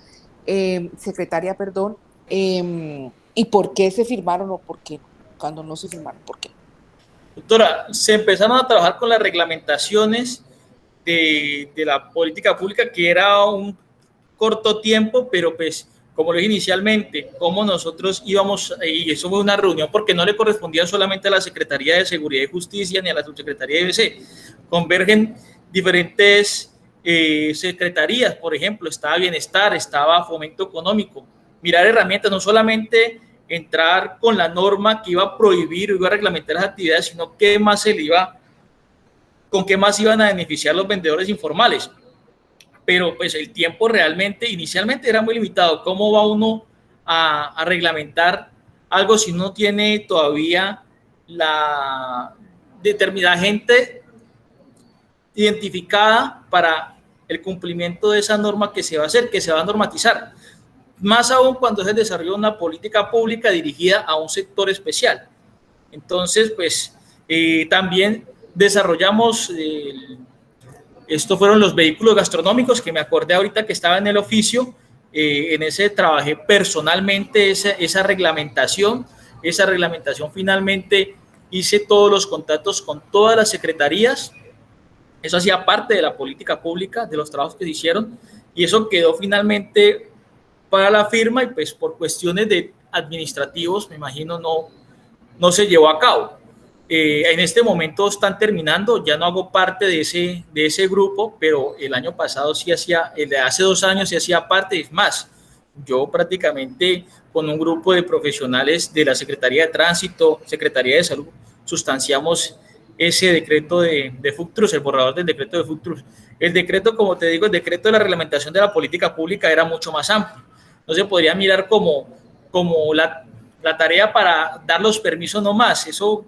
secretaria, perdón, y por qué se firmaron o por qué no, cuando no se firmaron, por qué. Doctora, se empezaron a trabajar con las reglamentaciones de la política pública, que era un corto tiempo, pero pues, como lo dije inicialmente, como nosotros íbamos, y eso fue una reunión porque no le correspondía solamente a la Secretaría de Seguridad y Justicia ni a la Subsecretaría de IBC, convergen diferentes secretarías, por ejemplo, estaba Bienestar, estaba Fomento Económico, mirar herramientas, no solamente entrar con la norma que iba a prohibir o iba a reglamentar las actividades, sino qué más se le iba, con qué más iban a beneficiar los vendedores informales. Pero pues el tiempo realmente, inicialmente era muy limitado. ¿Cómo va uno a reglamentar algo si no tiene todavía la determinada gente identificada para el cumplimiento de esa norma que se va a hacer, que se va a normatizar? Más aún cuando es el desarrollo de una política pública dirigida a un sector especial. Entonces, pues también desarrollamos, estos fueron los vehículos gastronómicos, que me acordé ahorita que estaba en el oficio, en ese trabajé personalmente esa reglamentación finalmente hice todos los contactos con todas las secretarías, eso hacía parte de la política pública, de los trabajos que se hicieron, y eso quedó finalmente para la firma y pues por cuestiones de administrativos, me imagino, no se llevó a cabo. En este momento están terminando, ya no hago parte de ese grupo, pero el año pasado sí hacía, hace 2 años sí hacía parte, es más, yo prácticamente con un grupo de profesionales de la Secretaría de Tránsito, Secretaría de Salud, sustanciamos ese decreto de FUCTRUS, el borrador del decreto de FUCTRUS. El decreto, como te digo, el decreto de la reglamentación de la política pública era mucho más amplio. No se podría mirar como la tarea para dar los permisos nomás. Eso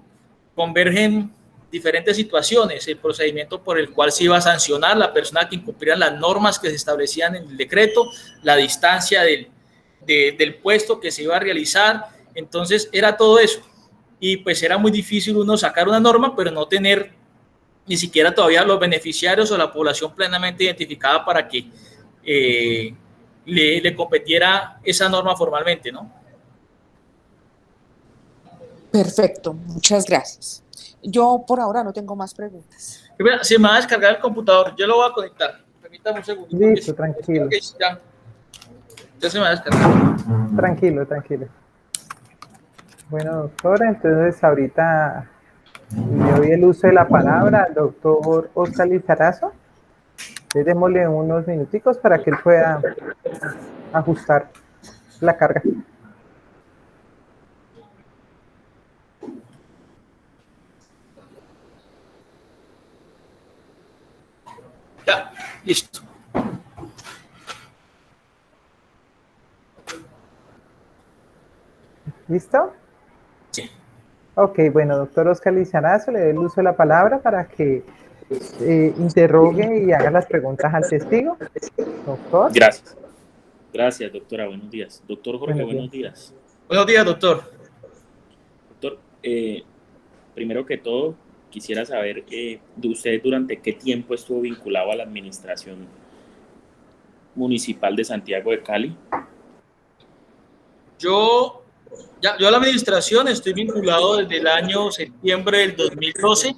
convergen diferentes situaciones, el procedimiento por el cual se iba a sancionar la persona que incumpliera las normas que se establecían en el decreto, la distancia del puesto que se iba a realizar. Entonces era todo eso. Y pues era muy difícil uno sacar una norma, pero no tener ni siquiera todavía los beneficiarios o la población plenamente identificada para que le competiera esa norma formalmente, ¿no? Perfecto, muchas gracias. Yo por ahora no tengo más preguntas. Se me va a descargar el computador, yo lo voy a conectar. Permítame un segundo. Listo, tranquilo. Ya se me va a descargar. Tranquilo. Bueno, doctora, entonces ahorita le doy el uso de la palabra al doctor Oscar Lizarazo. Démosle unos minuticos para que él pueda ajustar la carga. Ya, listo. ¿Listo? Sí. Ok, bueno, doctor Oscar Lizarazo, le doy el uso de la palabra para que interrogue y haga las preguntas al testigo. Doctor. Gracias, doctora. Buenos días. Doctor Jorge, buenos días. Buenos días, doctor. Doctor, primero que todo, quisiera saber de usted durante qué tiempo estuvo vinculado a la administración municipal de Santiago de Cali. Yo a la administración estoy vinculado desde el año septiembre del 2012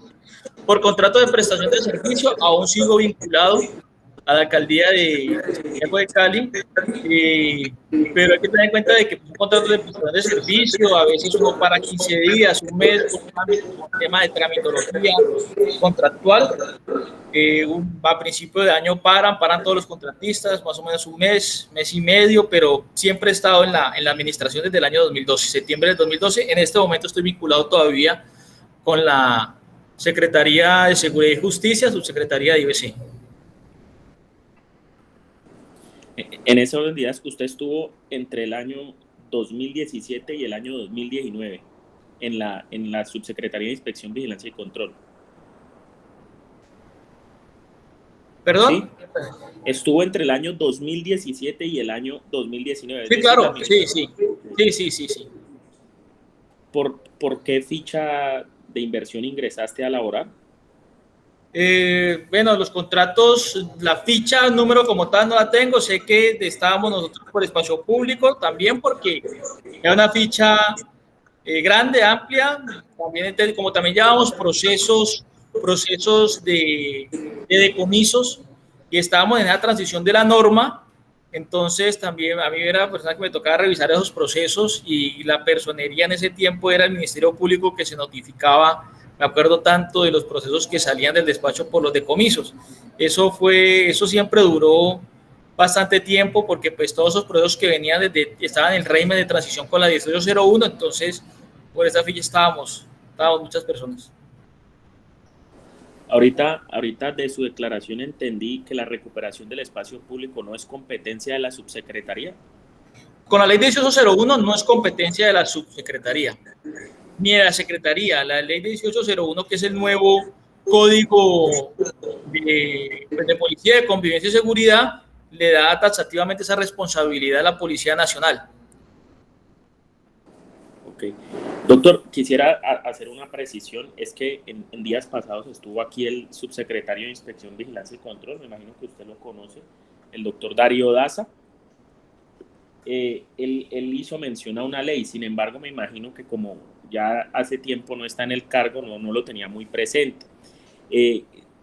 por contrato de prestación de servicio. Aún sigo vinculado a la alcaldía de Santiago de Cali, pero hay que tener en cuenta de que un contrato de prestación de servicio a veces uno para 15 días, un mes, un tema de tramitología contractual. A principio de año paran todos los contratistas, más o menos un mes y medio, pero siempre he estado en la administración desde el año 2012, septiembre del 2012. En este momento estoy vinculado todavía con la Secretaría de Seguridad y Justicia, Subsecretaría de IBC. En ese orden de ideas, usted estuvo entre el año 2017 y el año 2019 en la Subsecretaría de Inspección, Vigilancia y Control. ¿Perdón? ¿Sí? Estuvo entre el año 2017 y el año 2019. Sí, claro, sí. ¿Por qué ficha de inversión ingresaste a laborar? Bueno, los contratos, la ficha, número como tal no la tengo, sé que estábamos nosotros por espacio público también porque era una ficha grande, amplia, también, como también llevábamos procesos de decomisos y estábamos en la transición de la norma, entonces también a mí era la persona que me tocaba revisar esos procesos y la personería en ese tiempo era el Ministerio Público que se notificaba. Me acuerdo tanto de los procesos que salían del despacho por los decomisos. Eso siempre duró bastante tiempo porque pues todos esos procesos que venían estaban en el régimen de transición con la 1801, entonces por esa ficha estábamos muchas personas. Ahorita de su declaración entendí que la recuperación del espacio público no es competencia de la subsecretaría. Con la ley 1801 no es competencia de la subsecretaría ni de la secretaría. La ley 1801, que es el nuevo código de policía, de convivencia y seguridad, le da taxativamente esa responsabilidad a la Policía Nacional. Ok. Doctor, quisiera hacer una precisión. Es que en días pasados estuvo aquí el subsecretario de Inspección, Vigilancia y Control, me imagino que usted lo conoce, el doctor Darío Daza. Él hizo mención a una ley, sin embargo me imagino que como ya hace tiempo no está en el cargo, no lo tenía muy presente.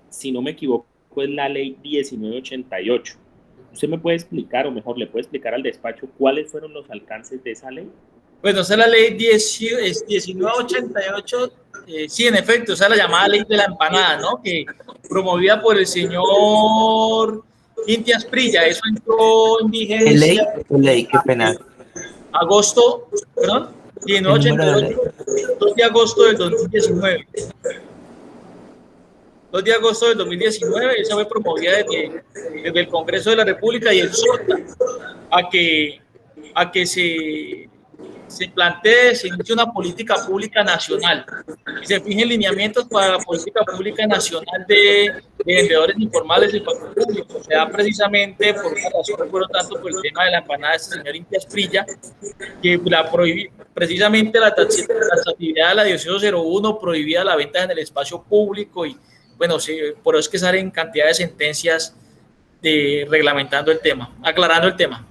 Si no me equivoco, es la ley 1988. ¿Usted me puede explicar, o mejor, le puede explicar al despacho cuáles fueron los alcances de esa ley? Bueno, esa es la ley 1988, sí, en efecto, esa es la llamada ley de la empanada, ¿no? Que promovida por el señor Inti Asprilla, eso entró en vigencia. Ley, qué pena. Agosto, perdón, 1988, 2 de agosto del 2019. 2 de agosto del 2019, esa fue promovida desde el Congreso de la República y el SOTA a que se plantee, se inicie una política pública nacional y se fijen lineamientos para la política pública nacional de vendedores informales y espacio público. Se da precisamente por una razón, recuerdo tanto por el tema de la empanada de este señor Inti Asprilla, que la prohibía, precisamente la taxatividad de la 1801 prohibía la venta en el espacio público y bueno, sí, por eso es que salen cantidad de sentencias reglamentando el tema, aclarando el tema.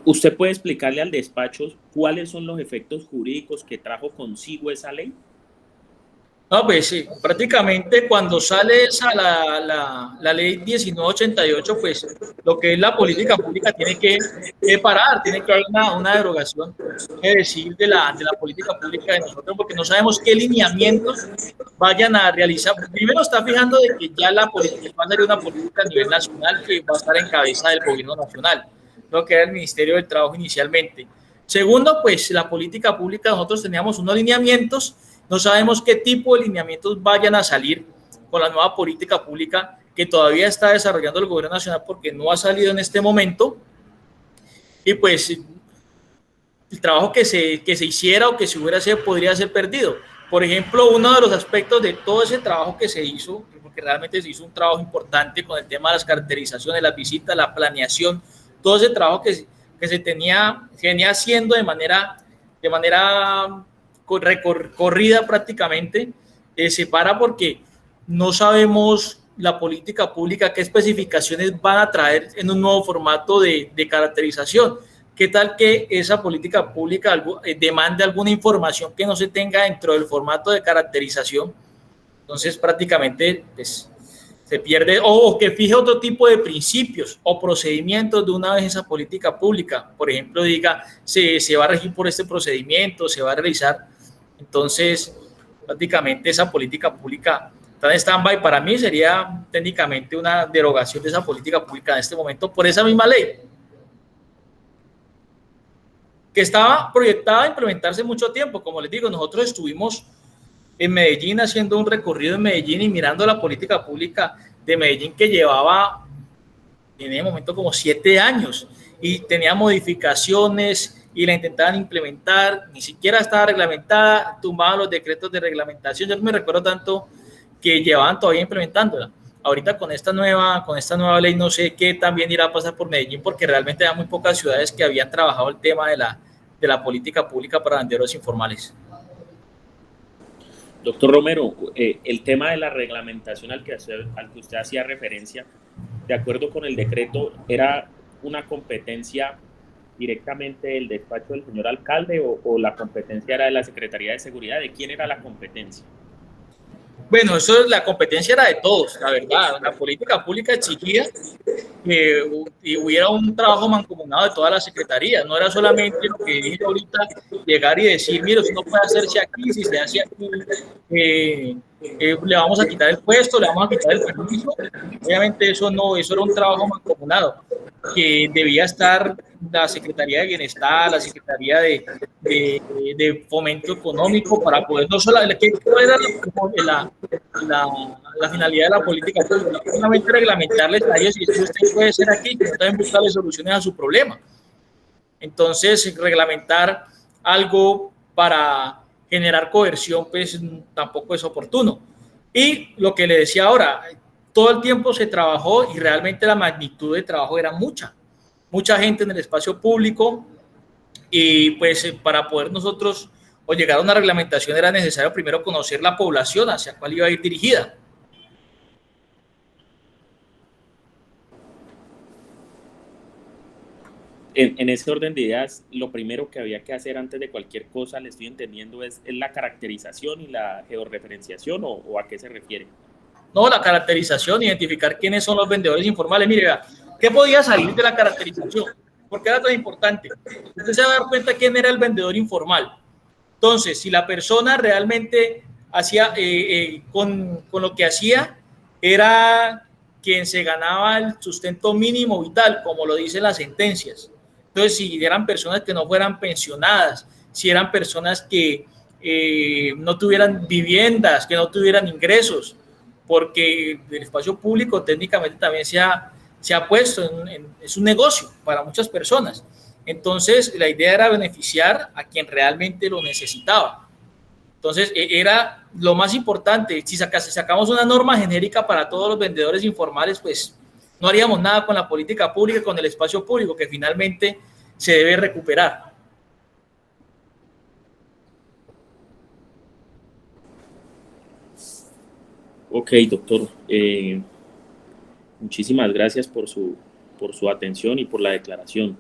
¿Usted puede explicarle al despacho cuáles son los efectos jurídicos que trajo consigo esa ley? No, pues sí, prácticamente cuando sale la ley 1988, pues lo que es la política pública tiene que parar, tiene que haber una derogación, es decir, de la política pública de nosotros, porque no sabemos qué lineamientos vayan a realizar. Primero está fijando de que ya la política va a ser una política a nivel nacional que va a estar en cabeza del gobierno nacional, lo que era el Ministerio del Trabajo inicialmente. Segundo, pues la política pública, nosotros teníamos unos lineamientos. No sabemos qué tipo de lineamientos vayan a salir con la nueva política pública que todavía está desarrollando el gobierno nacional porque no ha salido en este momento. Y pues el trabajo que se hiciera o que se hubiera hecho podría ser perdido. Por ejemplo, uno de los aspectos de todo ese trabajo que se hizo, porque realmente se hizo un trabajo importante con el tema de las caracterizaciones, las visitas, la planeación, todo ese trabajo que se venía haciendo de manera recorrida prácticamente, se para porque no sabemos la política pública qué especificaciones van a traer en un nuevo formato de caracterización. ¿Qué tal que esa política pública demande alguna información que no se tenga dentro del formato de caracterización? Entonces prácticamente pues, se pierde, o que fije otro tipo de principios o procedimientos de una vez esa política pública. Por ejemplo, diga, se va a regir por este procedimiento, se va a realizar. Entonces, prácticamente esa política pública está en stand-by. Para mí sería técnicamente una derogación de esa política pública en este momento por esa misma ley, que estaba proyectada a implementarse mucho tiempo. Como les digo, nosotros estuvimos en Medellín haciendo un recorrido en Medellín y mirando la política pública de Medellín que llevaba en ese momento como 7 años y tenía modificaciones y la intentaban implementar, ni siquiera estaba reglamentada, tumbaban los decretos de reglamentación. Yo no me recuerdo tanto que llevaban todavía implementándola. Ahorita con esta nueva ley no sé qué también irá a pasar por Medellín porque realmente hay muy pocas ciudades que habían trabajado el tema de la política pública para vendedores informales. Doctor Romero, el tema de la reglamentación al que usted hacía referencia, de acuerdo con el decreto, ¿era una competencia directamente del despacho del señor alcalde o la competencia era de la Secretaría de Seguridad? ¿De quién era la competencia? Bueno, eso, la competencia era de todos, la verdad. La política pública exigía que hubiera un trabajo mancomunado de todas las secretarías. No era solamente lo que dije ahorita, llegar y decir, mire, eso no puede hacerse aquí, si se hace aquí, le vamos a quitar el puesto, le vamos a quitar el permiso. Obviamente eso no, eso era un trabajo mancomunado que debía estar la Secretaría de Bienestar, la Secretaría de Fomento Económico, para poder no solamente, ¿cuál era la finalidad de la política pública? No solamente reglamentarles a ellos y decir, usted puede ser aquí, sino también buscarle soluciones a su problema. Entonces, reglamentar algo para generar coerción, pues tampoco es oportuno. Y lo que le decía ahora, todo el tiempo se trabajó y realmente la magnitud de trabajo era mucha gente en el espacio público, y pues para poder nosotros o llegar a una reglamentación era necesario primero conocer la población hacia cuál iba a ir dirigida. En ese orden de ideas, lo primero que había que hacer antes de cualquier cosa, le estoy entendiendo, es la caracterización y la georreferenciación, ¿o a qué se refiere? No, la caracterización, identificar quiénes son los vendedores informales. Mire, vea, ¿qué podía salir de la caracterización? ¿Por qué era tan importante? Usted se va a dar cuenta quién era el vendedor informal. Entonces, si la persona realmente hacía, con lo que hacía, era quien se ganaba el sustento mínimo vital, como lo dicen las sentencias. Entonces, si eran personas que no fueran pensionadas, si eran personas que no tuvieran viviendas, que no tuvieran ingresos, porque el espacio público técnicamente también se ha puesto es un negocio para muchas personas. Entonces, la idea era beneficiar a quien realmente lo necesitaba. Entonces, era lo más importante. Si sacamos una norma genérica para todos los vendedores informales, pues no haríamos nada con la política pública, con el espacio público, que finalmente se debe recuperar. Ok, doctor. Muchísimas gracias por su atención y por la declaración.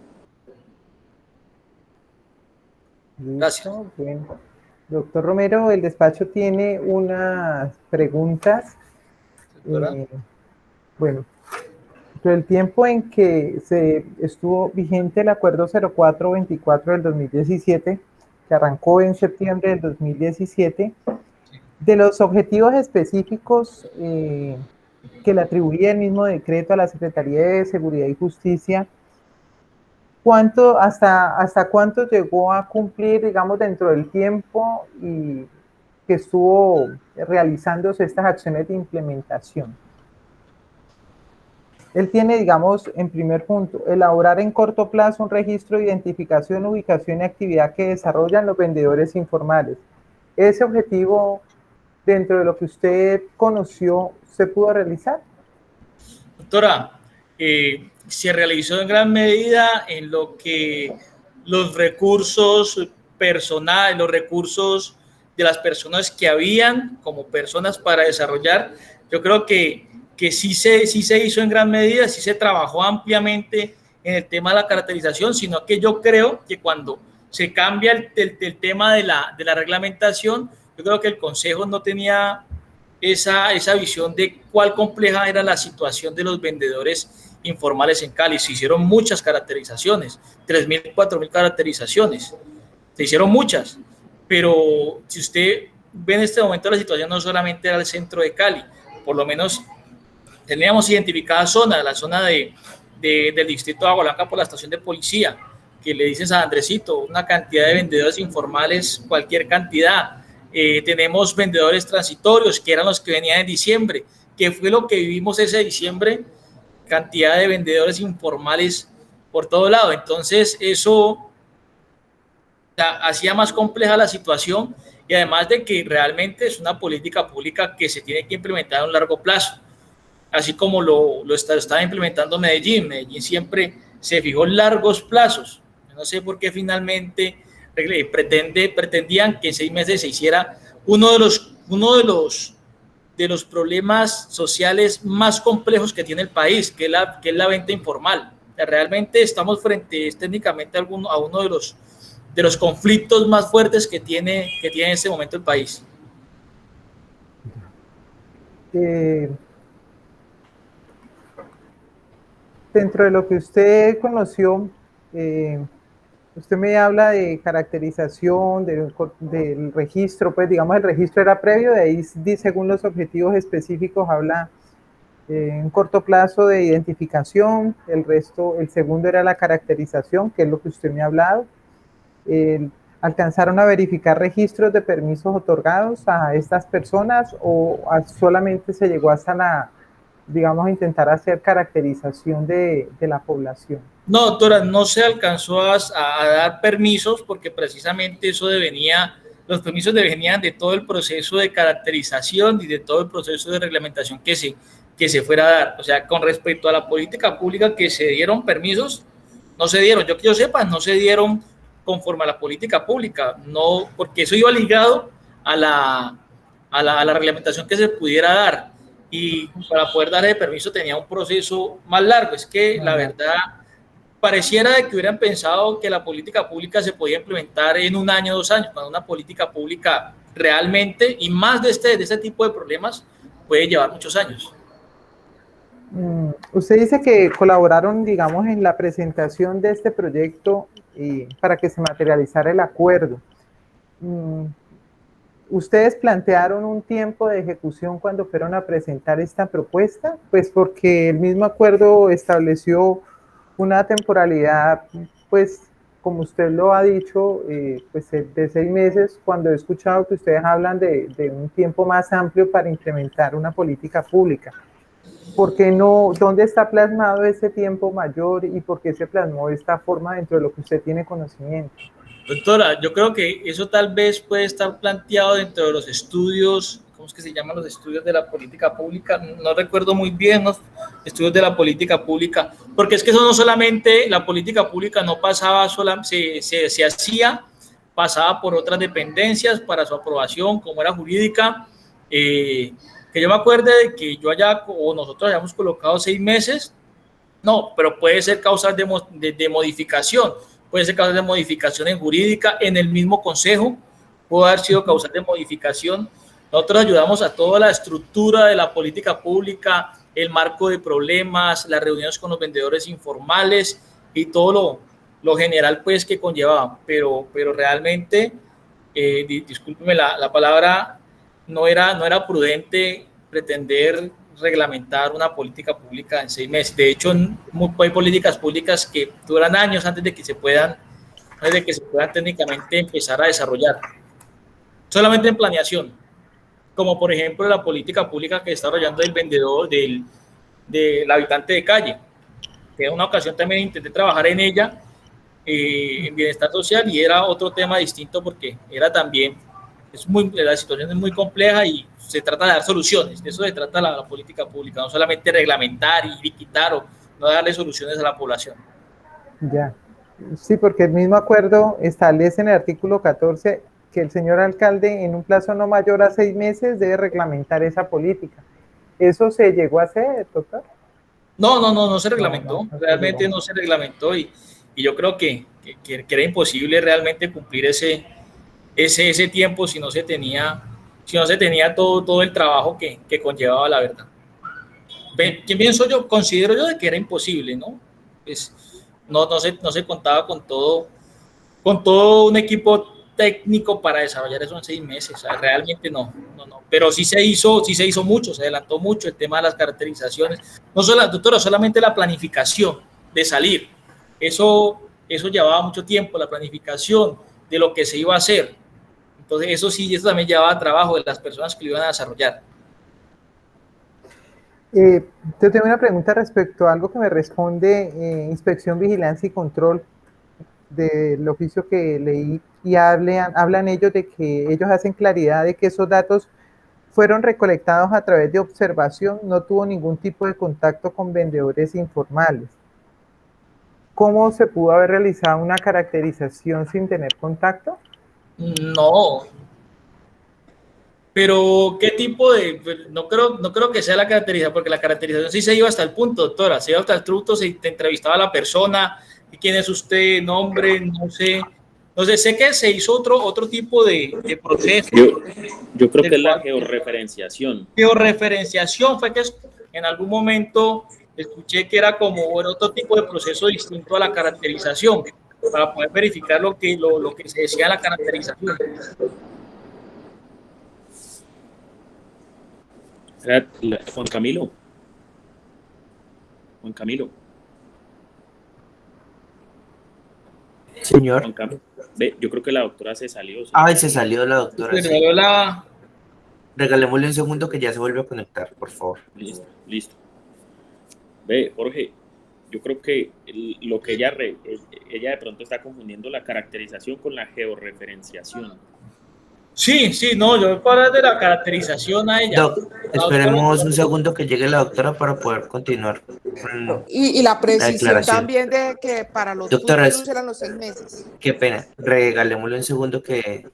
Gracias. Bueno. Doctor Romero, el despacho tiene unas preguntas. Bueno, el tiempo en que se estuvo vigente el acuerdo 0424 del 2017, que arrancó en septiembre del 2017, de los objetivos específicos que le atribuía el mismo decreto a la Secretaría de Seguridad y Justicia, ¿hasta cuánto llegó a cumplir, digamos, dentro del tiempo y que estuvo realizándose estas acciones de implementación? Él tiene, digamos, en primer punto, elaborar en corto plazo un registro de identificación, ubicación y actividad que desarrollan los vendedores informales. ¿Ese objetivo, dentro de lo que usted conoció, se pudo realizar? Doctora, se realizó en gran medida en lo que los recursos personales, los recursos de las personas que habían como personas para desarrollar. Yo creo que sí se hizo en gran medida, sí se trabajó ampliamente en el tema de la caracterización, sino que yo creo que cuando se cambia el tema de la reglamentación, yo creo que el Consejo no tenía esa visión de cuál compleja era la situación de los vendedores informales en Cali. Se hicieron muchas caracterizaciones, 3.000, 4.000 caracterizaciones, se hicieron muchas, pero si usted ve en este momento la situación no solamente era el centro de Cali, por lo menos teníamos identificada zonas, la zona del distrito de Agua Blanca por la estación de policía, que le dicen San Andresito, una cantidad de vendedores informales, cualquier cantidad. Tenemos vendedores transitorios, que eran los que venían en diciembre, que fue lo que vivimos ese diciembre, cantidad de vendedores informales por todo lado. Entonces, eso hacía más compleja la situación, y además de que realmente es una política pública que se tiene que implementar a un largo plazo, así como lo estaba implementando Medellín. Medellín siempre se fijó largos plazos. No sé por qué finalmente pretendían que en 6 meses se hiciera uno de los uno de los problemas sociales más complejos que tiene el país, que es la venta informal. O sea, realmente estamos frente técnicamente a uno de los conflictos más fuertes que tiene en este momento el país. Dentro de lo que usted conoció, usted me habla de caracterización, del registro, pues digamos el registro era previo, de ahí según los objetivos específicos habla en corto plazo de identificación, el segundo era la caracterización, que es lo que usted me ha hablado. ¿Alcanzaron a verificar registros de permisos otorgados a estas personas o solamente se llegó hasta digamos, intentar hacer caracterización de la población? No, doctora, no se alcanzó a dar permisos porque precisamente los permisos venían de todo el proceso de caracterización y de todo el proceso de reglamentación que se fuera a dar. O sea, con respecto a la política pública que se dieron permisos, no se dieron, yo que yo sepa, no se dieron conforme a la política pública, no, porque eso iba ligado a la reglamentación que se pudiera dar. Y para poder dar ese permiso tenía un proceso más largo. Es que la verdad pareciera de que hubieran pensado que la política pública se podía implementar en 1 año, 2 años, cuando una política pública realmente, y más de este tipo de problemas, puede llevar muchos años. Usted dice que colaboraron, digamos, en la presentación de este proyecto para que se materializara el acuerdo. ¿Ustedes plantearon un tiempo de ejecución cuando fueron a presentar esta propuesta? Pues porque el mismo acuerdo estableció una temporalidad, pues como usted lo ha dicho, pues de 6 meses, cuando he escuchado que ustedes hablan de un tiempo más amplio para implementar una política pública. ¿Por qué no? ¿Dónde está plasmado ese tiempo mayor y por qué se plasmó de esta forma dentro de lo que usted tiene conocimiento? Doctora, yo creo que eso tal vez puede estar planteado dentro de los estudios, ¿cómo es que se llaman los estudios de la política pública? No recuerdo muy bien los estudios de la política pública, porque es que eso no solamente, la política pública no pasaba, se hacía, pasaba por otras dependencias para su aprobación, como era jurídica, que yo me acuerde de que nosotros hayamos colocado 6 meses, no, pero puede ser causas de modificación. Puede ser causas de modificación en jurídica, en el mismo consejo, puede haber sido causas de modificación. Nosotros ayudamos a toda la estructura de la política pública, el marco de problemas, las reuniones con los vendedores informales y todo lo general pues que conllevaba, pero realmente, discúlpeme la palabra, no era prudente pretender reglamentar una política pública en 6 meses. De hecho, hay políticas públicas que duran años antes de que se puedan técnicamente empezar a desarrollar. Solamente en planeación, como por ejemplo la política pública que está desarrollando el vendedor, del habitante de calle, que en una ocasión también intenté trabajar en ella, en bienestar social, y era otro tema distinto porque era también, la situación es muy compleja y se trata de dar soluciones. De eso se trata la política pública, no solamente reglamentar y quitar o no darle soluciones a la población. Ya, sí, porque el mismo acuerdo establece en el artículo 14 que el señor alcalde en un plazo no mayor a 6 meses debe reglamentar esa política. ¿Eso se llegó a hacer, doctor? No se reglamentó, realmente no se reglamentó y yo creo que era imposible realmente cumplir ese tiempo si no se tenía todo el trabajo que conllevaba la verdad. ¿Quién pienso yo? Considero yo de que era imposible, ¿no? Pues no se contaba con todo un equipo técnico para desarrollar eso en 6 meses, o sea, realmente no, pero sí se hizo mucho, se adelantó mucho el tema de las caracterizaciones, no solo, doctora, solamente la planificación de salir, eso llevaba mucho tiempo, la planificación de lo que se iba a hacer, entonces eso también llevaba trabajo de las personas que lo iban a desarrollar. Yo tengo una pregunta respecto a algo que me responde Inspección, Vigilancia y Control del oficio que leí, y hablan ellos de que ellos hacen claridad de que esos datos fueron recolectados a través de observación, no tuvo ningún tipo de contacto con vendedores informales. ¿Cómo se pudo haber realizado una caracterización sin tener contacto? No, Pero, ¿qué tipo de...? No creo que sea la caracterización, porque la caracterización sí se iba hasta el punto, doctora, se iba hasta el punto, se te entrevistaba a la persona, quién es usted, nombre, no sé. Entonces, sé que se hizo otro tipo de proceso. Yo creo que es la georreferenciación. Georreferenciación fue que en algún momento escuché que era como otro tipo de proceso distinto a la caracterización, para poder verificar lo que se decía en la caracterización. Juan Camilo. Señor. Ve, yo creo que la doctora se salió. Ay, se salió la doctora. Sí. Regalémosle un segundo que ya se vuelve a conectar, por favor. Listo. Ve, Jorge, yo creo que lo que ella de pronto está confundiendo la caracterización con la georreferenciación. Sí, no, yo voy a hablar de la caracterización a ella. Esperemos un segundo que llegue la doctora para poder continuar. Y la precisión también de que para los doctora, eran los 6 meses. Qué pena, regalémosle un segundo que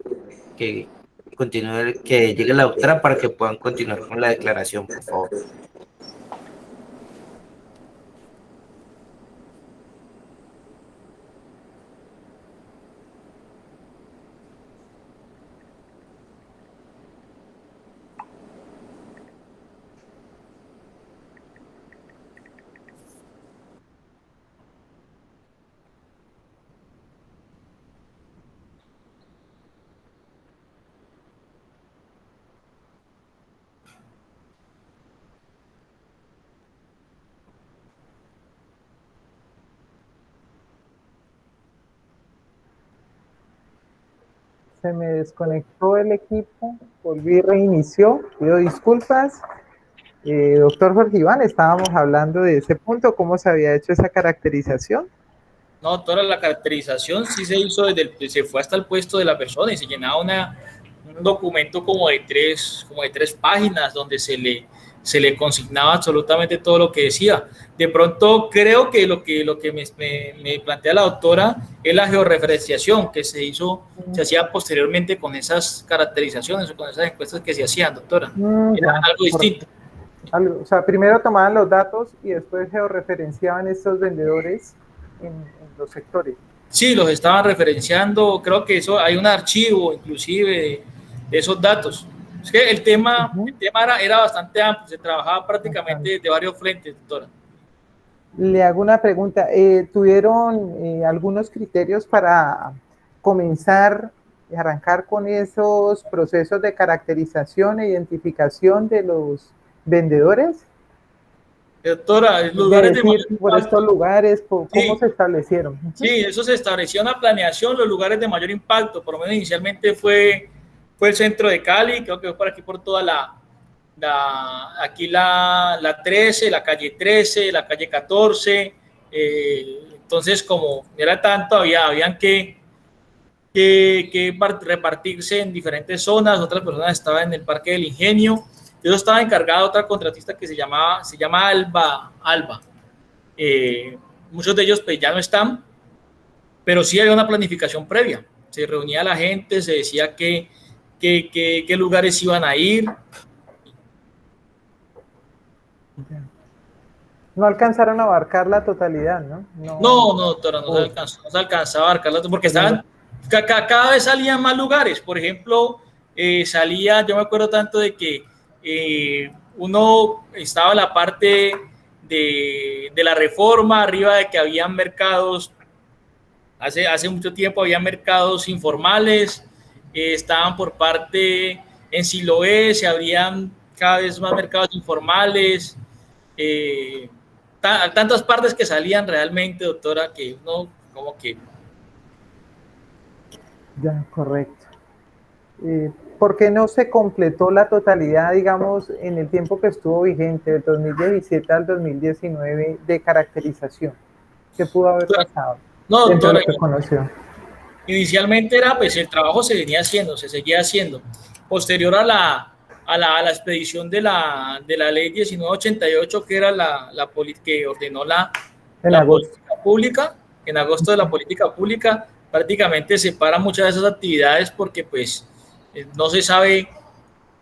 continúe, que llegue la doctora para que puedan continuar con la declaración, por favor. Se me desconectó el equipo, volví y reinició, pido disculpas. Doctor Jorge Iván, estábamos hablando de ese punto, ¿cómo se había hecho esa caracterización? No, toda la caracterización sí se hizo se fue hasta el puesto de la persona y se llenaba un documento como de tres páginas donde se le consignaba absolutamente todo lo que decía. De pronto creo que lo que me plantea la doctora es la georreferenciación que se hacía posteriormente con esas caracterizaciones o con esas encuestas que se hacían, doctora. Era algo distinto. O sea, primero tomaban los datos y después georreferenciaban estos vendedores en los sectores. Sí, los estaban referenciando, creo que eso hay un archivo inclusive de esos datos. Es que el tema era bastante amplio, se trabajaba prácticamente de varios frentes, doctora. Le hago una pregunta, ¿tuvieron algunos criterios para comenzar y arrancar con esos procesos de caracterización e identificación de los vendedores? Doctora, lugares de mayor por estos lugares, ¿cómo se establecieron? Sí, eso se estableció en la planeación, los lugares de mayor impacto, por lo menos inicialmente fue el centro de Cali, creo que fue por aquí por toda la 13, la calle 13, la calle 14, entonces como era tanto, habían que repartirse en diferentes zonas, otras personas estaban en el Parque del Ingenio. Yo estaba encargado de otra contratista que se llama Alba. Muchos de ellos pues ya no están, pero sí había una planificación previa. Se reunía la gente, se decía qué lugares iban a ir. No alcanzaron a abarcar la totalidad, ¿no? No, doctora, no se alcanzaba a abarcar porque cada vez salían más lugares. Por ejemplo, yo me acuerdo tanto de que uno estaba en la parte de la Reforma, arriba de que habían mercados, hace mucho tiempo había mercados informales, estaban por parte en Siloé, se abrían cada vez más mercados informales, tantas partes que salían realmente, doctora, que uno como que... Ya, correcto. ¿Por qué no se completó la totalidad, digamos, en el tiempo que estuvo vigente, del 2017 al 2019, de caracterización? ¿Qué pudo haber pasado? No, doctora, inicialmente era, pues el trabajo se venía haciendo, se seguía haciendo. Posterior a la expedición de la ley 1988, que era la que ordenó la política pública, en agosto de la política pública, prácticamente separa muchas de esas actividades porque pues no se sabe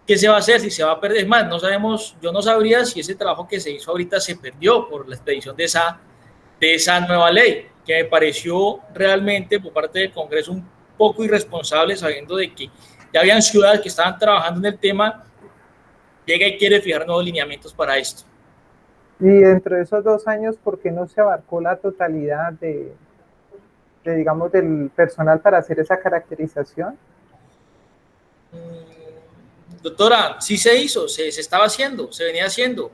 ¿qué se va a hacer? Si se va a perder. Es más, no sabemos, yo no sabría si ese trabajo que se hizo ahorita se perdió por la expedición de esa nueva ley, que me pareció realmente por parte del Congreso un poco irresponsable, sabiendo de que ya habían ciudades que estaban trabajando en el tema, llega y quiere fijar nuevos lineamientos para esto. Y dentro de esos 2 años, ¿por qué no se abarcó la totalidad digamos, del personal para hacer esa caracterización? Doctora, sí se hizo, se estaba haciendo, se venía haciendo.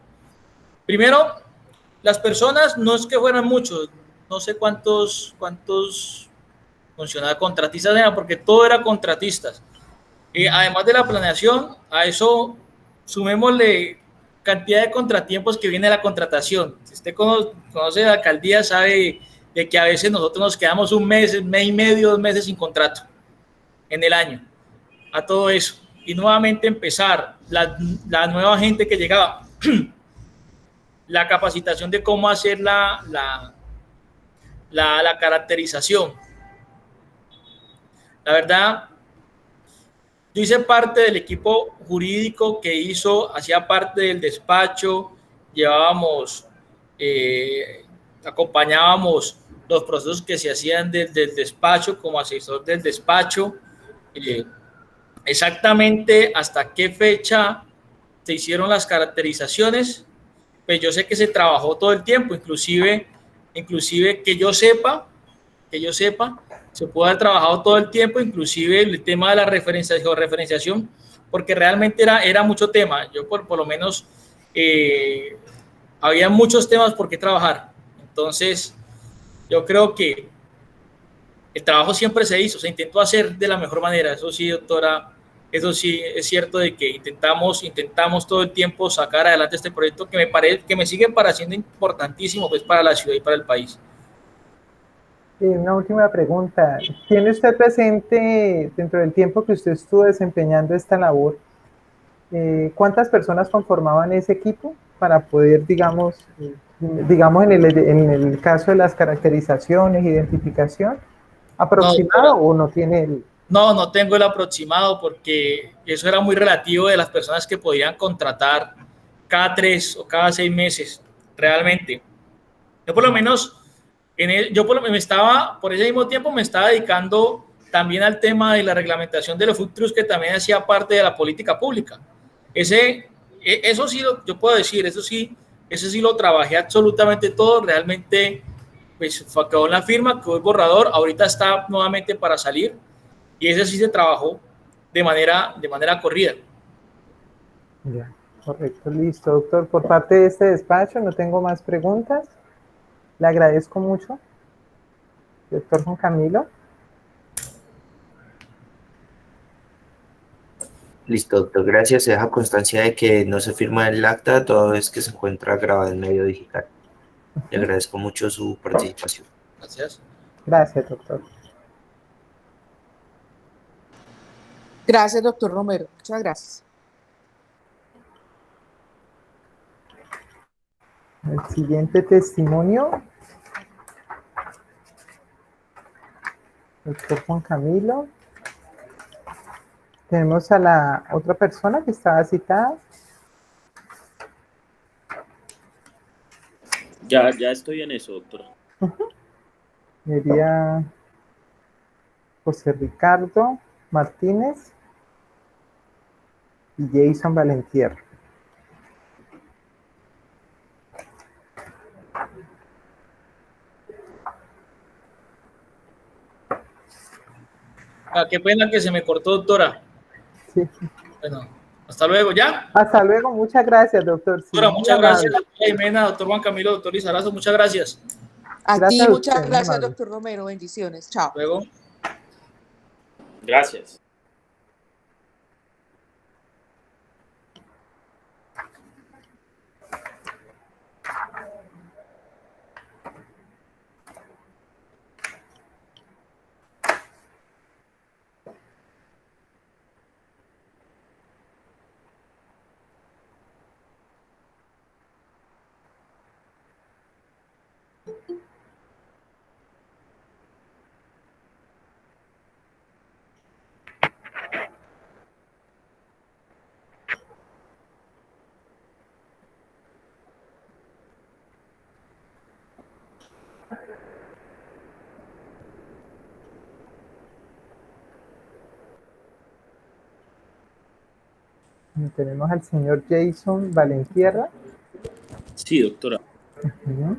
Primero, las personas no es que fueran muchos, no sé cuántos funcionarios contratistas eran, porque todo era contratistas. Además de la planeación, a eso sumémosle cantidad de contratiempos que viene la contratación. Si usted conoce la alcaldía, sabe de que a veces nosotros nos quedamos un mes y medio, 2 meses sin contrato en el año, a todo eso. Y nuevamente empezar la nueva gente que llegaba, la capacitación de cómo hacer la caracterización. La verdad, yo hice parte del equipo jurídico que hacía parte del despacho, llevábamos, acompañábamos los procesos que se hacían desde el despacho como asesor del despacho. Exactamente hasta qué fecha se hicieron las caracterizaciones, pues yo sé que se trabajó todo el tiempo, inclusive que yo sepa, se puede haber trabajado todo el tiempo, inclusive el tema de la referenciación, porque realmente era mucho tema. Yo por lo menos había muchos temas por qué trabajar. Entonces, yo creo que el trabajo siempre se hizo, se intentó hacer de la mejor manera. Eso sí, doctora, eso sí es cierto de que intentamos todo el tiempo sacar adelante este proyecto que me sigue pareciendo importantísimo pues, para la ciudad y para el país. Una última pregunta. ¿Tiene usted presente, dentro del tiempo que usted estuvo desempeñando esta labor, cuántas personas conformaban ese equipo para poder, digamos, en el caso de las caracterizaciones, identificación, aproximado No, o no tiene no tengo el aproximado porque eso era muy relativo de las personas que podían contratar cada 3 o cada 6 meses, realmente. Yo por lo menos, por ese mismo tiempo me estaba dedicando también al tema de la reglamentación de los food trucks, que también hacía parte de la política pública. Eso sí, yo puedo decir, eso sí lo trabajé absolutamente todo, realmente, pues quedó en la firma, quedó el borrador, ahorita está nuevamente para salir, y ese sí se trabajó de manera corrida. Ya, correcto, listo, doctor. Por parte de este despacho no tengo más preguntas. Le agradezco mucho, doctor Juan Camilo. Listo, doctor, gracias. Se deja constancia de que no se firma el acta toda vez que se encuentra grabado en medio digital. Le agradezco mucho su participación. Gracias. Gracias, doctor. Gracias, doctor Romero. Muchas gracias. El siguiente testimonio, doctor Juan Camilo. Tenemos a la otra persona que estaba citada. Ya estoy en eso, doctor. Sería José Ricardo Martínez y Jason Valentier. Qué pena que se me cortó, doctora. Sí. Bueno, hasta luego, ¿ya? Hasta luego, muchas gracias, doctor. Sí, Doctora, muy muchas gracias, amable. doctora Jimena, doctor Juan Camilo, doctor Lizarazo, muchas gracias. A Gracias ti, a muchas usted, muy gracias, amable. doctor Romero. Bendiciones. Chao. Luego. Gracias. Tenemos al señor Jason Valentierra. Sí, doctora. Ujú.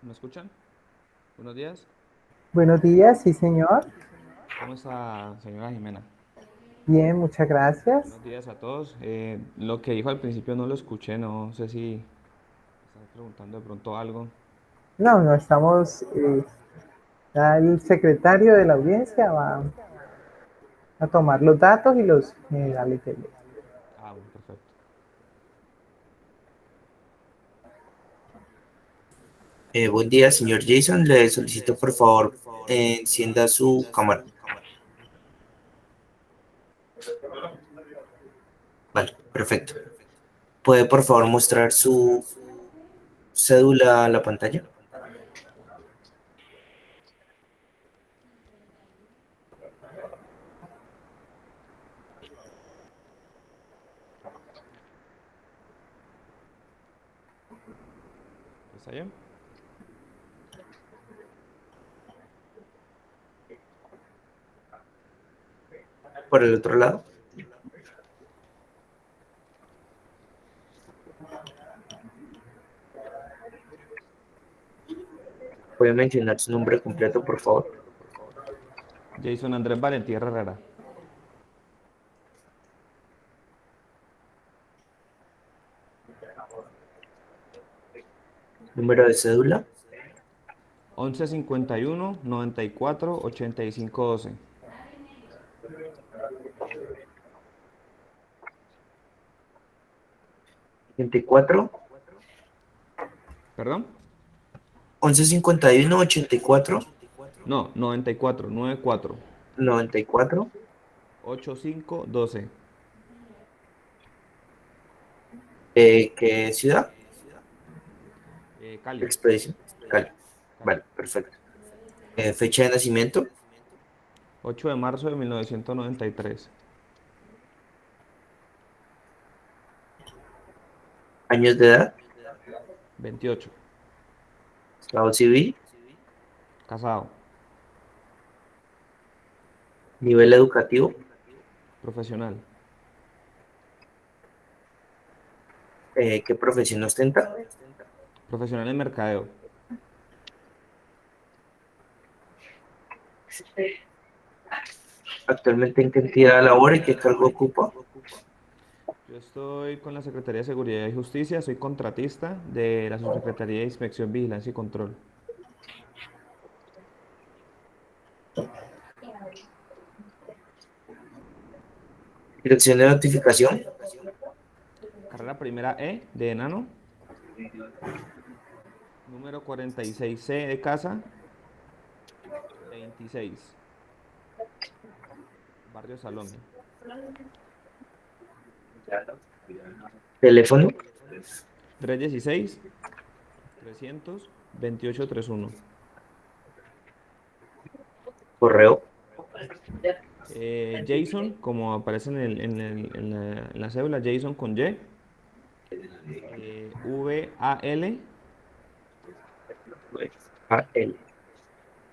¿Me escuchan? Buenos días. Buenos días, sí, señor. ¿Cómo está, señora Jimena? Bien, muchas gracias. Buenos días a todos. Lo que dijo al principio no lo escuché, no sé si estás preguntando de pronto algo. No, no estamos. Ya el secretario de la audiencia va a tomar los datos y los generales de ley. Ah, bueno, perfecto. Buen día, señor Jason. Le solicito, por favor, encienda su cámara. Vale, perfecto. ¿Puede, por favor, mostrar su cédula a la pantalla? ¿Está bien? Por el otro lado. ¿Puede mencionar su nombre completo, por favor? Jason Andrés Valentierra Herrera. Número de cédula. 1151-94-8512. 84. ¿Perdón? 1151 84 No, 94, 94, 94. 8512. ¿Qué ciudad? Cali. Expedición. Cali. Cali. Vale, perfecto. Fecha de nacimiento. 8 de marzo de 1993. Años de edad. 28. Estado civil. Casado. Nivel educativo. Profesional. ¿Qué profesión ostenta? Profesional en mercadeo. Actualmente en qué entidad labora y qué cargo ocupa. Yo estoy con la Secretaría de Seguridad y Justicia, soy contratista de la Subsecretaría de Inspección, Vigilancia y Control. Dirección de notificación. Carrera primera E de Enano, número 46C de casa, 26, Barrio Salón, Teléfono. 316-300-2831. Correo. Jason, como aparece en la cédula, Jason con Y, VAL AL.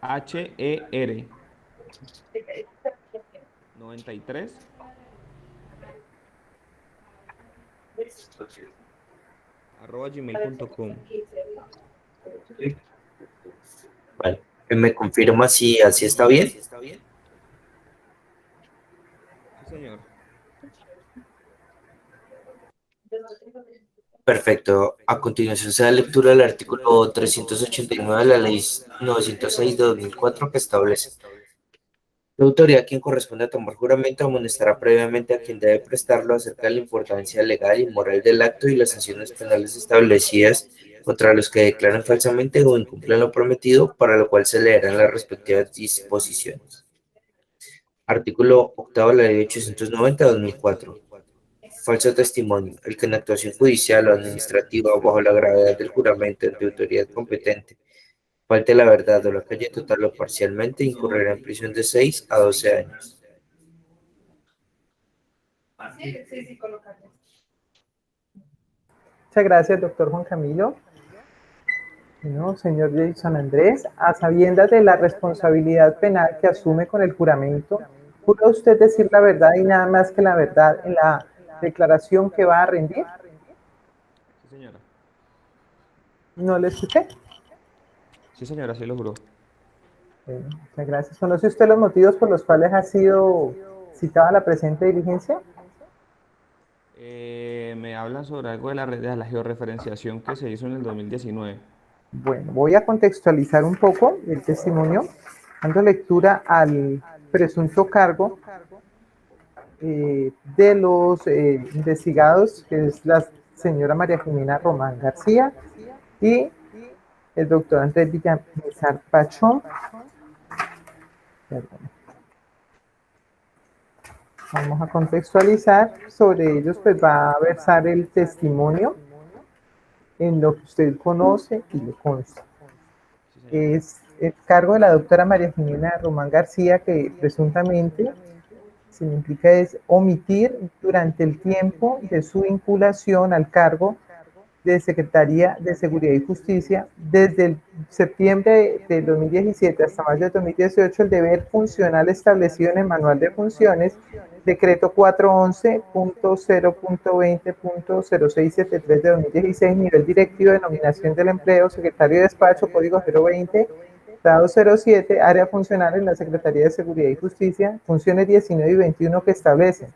HER 93 @gmail.com. Vale. ¿Me confirma si así está bien? Sí, señor. Perfecto. A continuación se da lectura del artículo 389 de la Ley 906 de 2004 que establece: la autoridad a quien corresponde a tomar juramento amonestará previamente a quien debe prestarlo acerca de la importancia legal y moral del acto y las sanciones penales establecidas contra los que declaran falsamente o incumplen lo prometido, para lo cual se leerán las respectivas disposiciones. Artículo octavo de la Ley 890 de 2004. Falso testimonio. El que en actuación judicial o administrativa o bajo la gravedad del juramento ante autoridad competente falte la verdad o la calle total o parcialmente, incurrirá en prisión de 6 a 12 años. Muchas gracias, doctor Juan Camilo. No, señor Jason Andrés, a sabiendas de la responsabilidad penal que asume con el juramento, ¿jura usted decir la verdad y nada más que la verdad en la declaración que va a rendir? Sí, señora. No le escuché. Sí, señora, sí lo juro. Muchas gracias. ¿Conoce usted los motivos por los cuales ha sido citada la presente diligencia? Me hablan sobre algo de la georreferenciación que se hizo en el 2019. Bueno, voy a contextualizar un poco el testimonio, dando lectura al presunto cargo de los investigados, que es la señora María Jimena Román García y el doctor Andrés Villamizar Pachón. Perdón. Vamos a contextualizar, sobre ellos pues va a versar el testimonio en lo que usted conoce y le consta. Es el cargo de la doctora María Jimena Román García, que presuntamente significa es omitir durante el tiempo de su vinculación al cargo de Secretaría de Seguridad y Justicia desde el septiembre del 2017 hasta mayo de 2018 el deber funcional establecido en el Manual de Funciones, decreto 411.0.20.0673 de 2016, nivel directivo de nominación del empleo, secretario de despacho, código 020, grado 07, área funcional en la Secretaría de Seguridad y Justicia, funciones 19 y 21 que establecen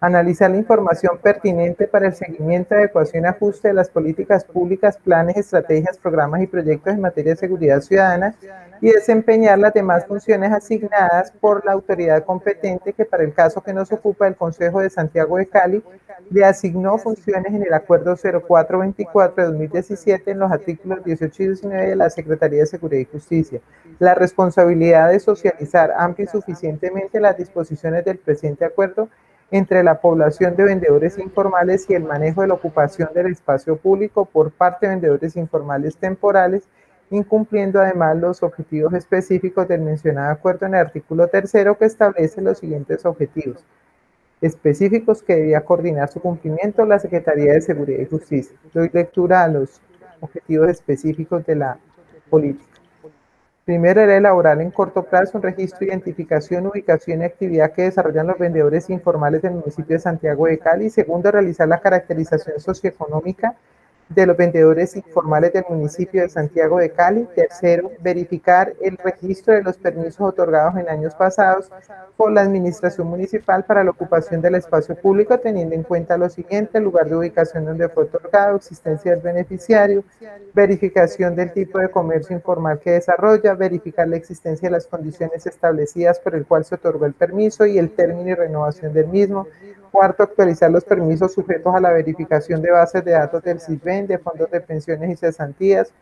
analizar la información pertinente para el seguimiento, adecuación y ajuste de las políticas públicas, planes, estrategias, programas y proyectos en materia de seguridad ciudadana y desempeñar las demás funciones asignadas por la autoridad competente que para el caso que nos ocupa el Consejo de Santiago de Cali le asignó funciones en el Acuerdo 0424 de 2017 en los artículos 18 y 19 de la Secretaría de Seguridad y Justicia. La responsabilidad de socializar amplia y suficientemente las disposiciones del presente acuerdo entre la población de vendedores informales y el manejo de la ocupación del espacio público por parte de vendedores informales temporales, incumpliendo además los objetivos específicos del mencionado acuerdo en el artículo 3 que establece los siguientes objetivos específicos que debía coordinar su cumplimiento la Secretaría de Seguridad y Justicia. Doy lectura a los objetivos específicos de la política. Primero era elaborar en corto plazo un registro, identificación, ubicación y actividad que desarrollan los vendedores informales del municipio de Santiago de Cali. Segundo, realizar la caracterización socioeconómica de los vendedores informales del municipio de Santiago de Cali. Tercero, verificar el registro de los permisos otorgados en años pasados por la administración municipal para la ocupación del espacio público, teniendo en cuenta lo siguiente: el lugar de ubicación donde fue otorgado, existencia del beneficiario, verificación del tipo de comercio informal que desarrolla, verificar la existencia de las condiciones establecidas por el cual se otorgó el permiso y el término y renovación del mismo. Cuarto, actualizar los permisos sujetos a la verificación de bases de datos del CISBEN, de fondos de pensiones y cesantías,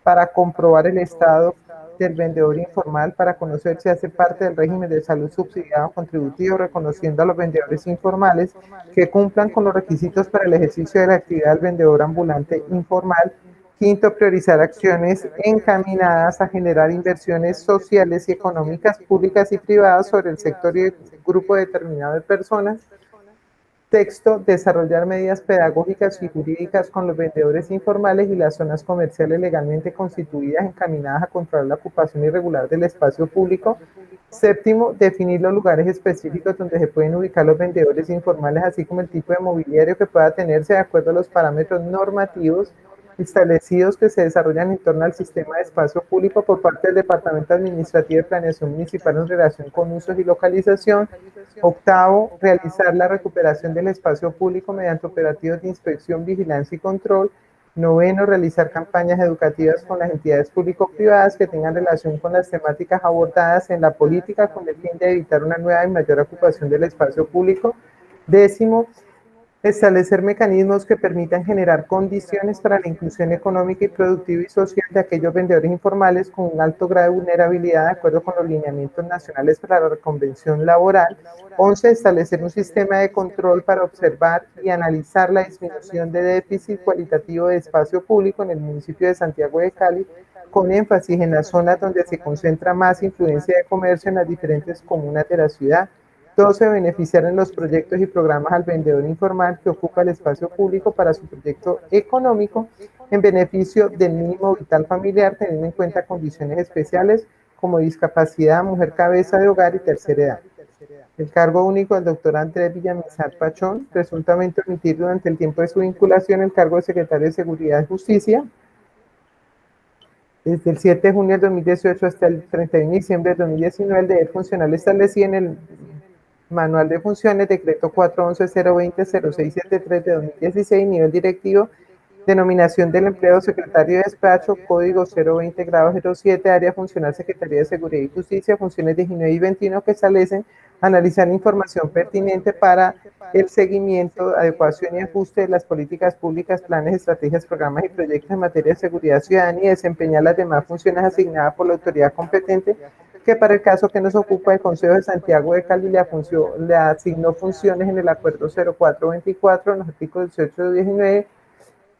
para comprobar el estado del vendedor informal, para conocer si hace parte del régimen de salud subsidiado o contributivo, reconociendo a los vendedores informales que cumplan con los requisitos para el ejercicio de la actividad del vendedor ambulante informal. Quinto, priorizar acciones encaminadas a generar inversiones sociales y económicas públicas y privadas sobre el sector y el grupo determinado de personas. Sexto, desarrollar medidas pedagógicas y jurídicas con los vendedores informales y las zonas comerciales legalmente constituidas encaminadas a controlar la ocupación irregular del espacio público. Séptimo, definir los lugares específicos donde se pueden ubicar los vendedores informales, así como el tipo de mobiliario que pueda tenerse de acuerdo a los parámetros normativos establecidos que se desarrollan en torno al sistema de espacio público por parte del Departamento Administrativo de Planeación Municipal en relación con usos y localización. Octavo, realizar la recuperación del espacio público mediante operativos de inspección, vigilancia y control. Noveno, realizar campañas educativas con las entidades público-privadas que tengan relación con las temáticas abordadas en la política con el fin de evitar una nueva y mayor ocupación del espacio público. Décimo, establecer mecanismos que permitan generar condiciones para la inclusión económica y productiva y social de aquellos vendedores informales con un alto grado de vulnerabilidad de acuerdo con los lineamientos nacionales para la reconvención laboral. 11. Establecer un sistema de control para observar y analizar la disminución de déficit cualitativo de espacio público en el municipio de Santiago de Cali, con énfasis en las zonas donde se concentra más influencia de comercio en las diferentes comunas de la ciudad. 12. Beneficiar en los proyectos y programas al vendedor informal que ocupa el espacio público para su proyecto económico en beneficio del mínimo vital familiar, teniendo en cuenta condiciones especiales como discapacidad, mujer cabeza de hogar y tercera edad. El cargo único del doctor Andrés Villamizar Pachón, presuntamente omitir durante el tiempo de su vinculación el cargo de secretario de Seguridad y Justicia, desde el 7 de junio del 2018 hasta el 31 de diciembre del 2019, el deber funcional establecido en el Manual de Funciones, decreto 411-020-0673 de 2016, nivel directivo, denominación del empleo, secretario de despacho, código 020, grado 07, área funcional, Secretaría de Seguridad y Justicia, funciones 19 y 21 que establecen analizar información pertinente para el seguimiento, adecuación y ajuste de las políticas públicas, planes, estrategias, programas y proyectos en materia de seguridad ciudadana y desempeñar las demás funciones asignadas por la autoridad competente, que para el caso que nos ocupa el Consejo de Santiago de Cali le asignó funciones en el acuerdo 0424 en los artículos 18 y 19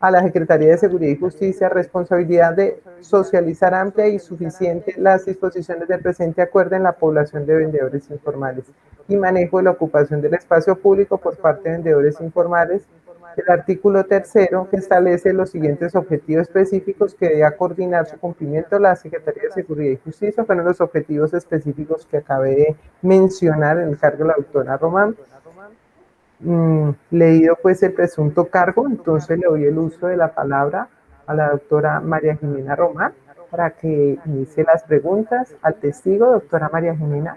a la Secretaría de Seguridad y Justicia responsabilidad de socializar amplia y suficiente las disposiciones del presente acuerdo en la población de vendedores informales y manejo de la ocupación del espacio público por parte de vendedores informales. El artículo tercero que establece los siguientes objetivos específicos que debe coordinar su cumplimiento la Secretaría de Seguridad y Justicia, fueron los objetivos específicos que acabé de mencionar en el cargo de la doctora Román. Leído pues el presunto cargo, entonces le doy el uso de la palabra a la doctora María Jimena Román para que inicie las preguntas al testigo. Doctora María Jimena.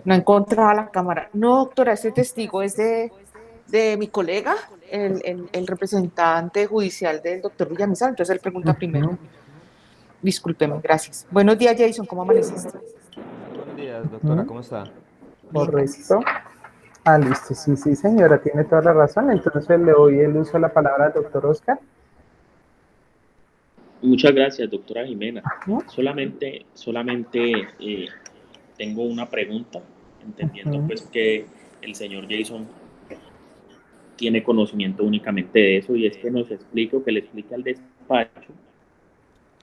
No encontraba la cámara. No, doctora, este testigo es de mi colega, el representante judicial del doctor Villamizar, entonces él pregunta primero. Discúlpeme, gracias. Buenos días, Jason, ¿cómo amaneciste? Muy buenos días, doctora, ¿cómo está? Bien, gracias. Correcto. Listo, sí, señora, tiene toda la razón. Entonces le doy el uso de la palabra al doctor Oscar. Muchas gracias, doctora Jimena. ¿No? Solamente tengo una pregunta, entendiendo pues que el señor Jason tiene conocimiento únicamente de eso, y es que nos explique o que le explique al despacho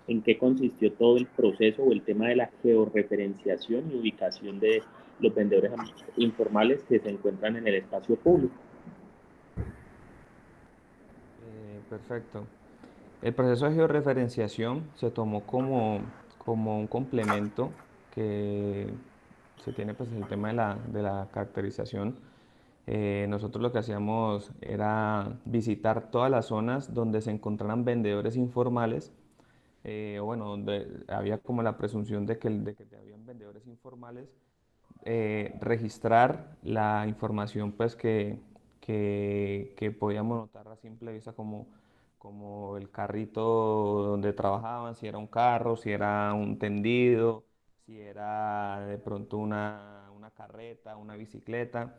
en qué consistió todo el proceso o el tema de la georreferenciación y ubicación de los vendedores informales que se encuentran en el espacio público. Perfecto. El proceso de georreferenciación se tomó como un complemento que se tiene pues el tema de la caracterización. Nosotros lo que hacíamos era visitar todas las zonas donde se encontraran vendedores informales, o bueno, donde había como la presunción de que habían vendedores informales, registrar la información pues que podíamos notar a simple vista como el carrito donde trabajaban, si era un carro, si era un tendido, si era de pronto una carreta, una bicicleta,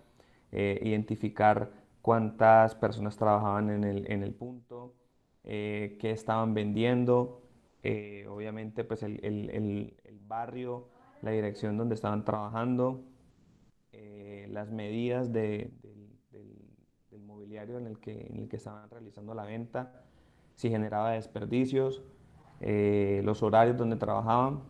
identificar cuántas personas trabajaban en el punto, qué estaban vendiendo, obviamente pues el barrio, la dirección donde estaban trabajando, las medidas del mobiliario en el que estaban realizando la venta, si generaba desperdicios, los horarios donde trabajaban.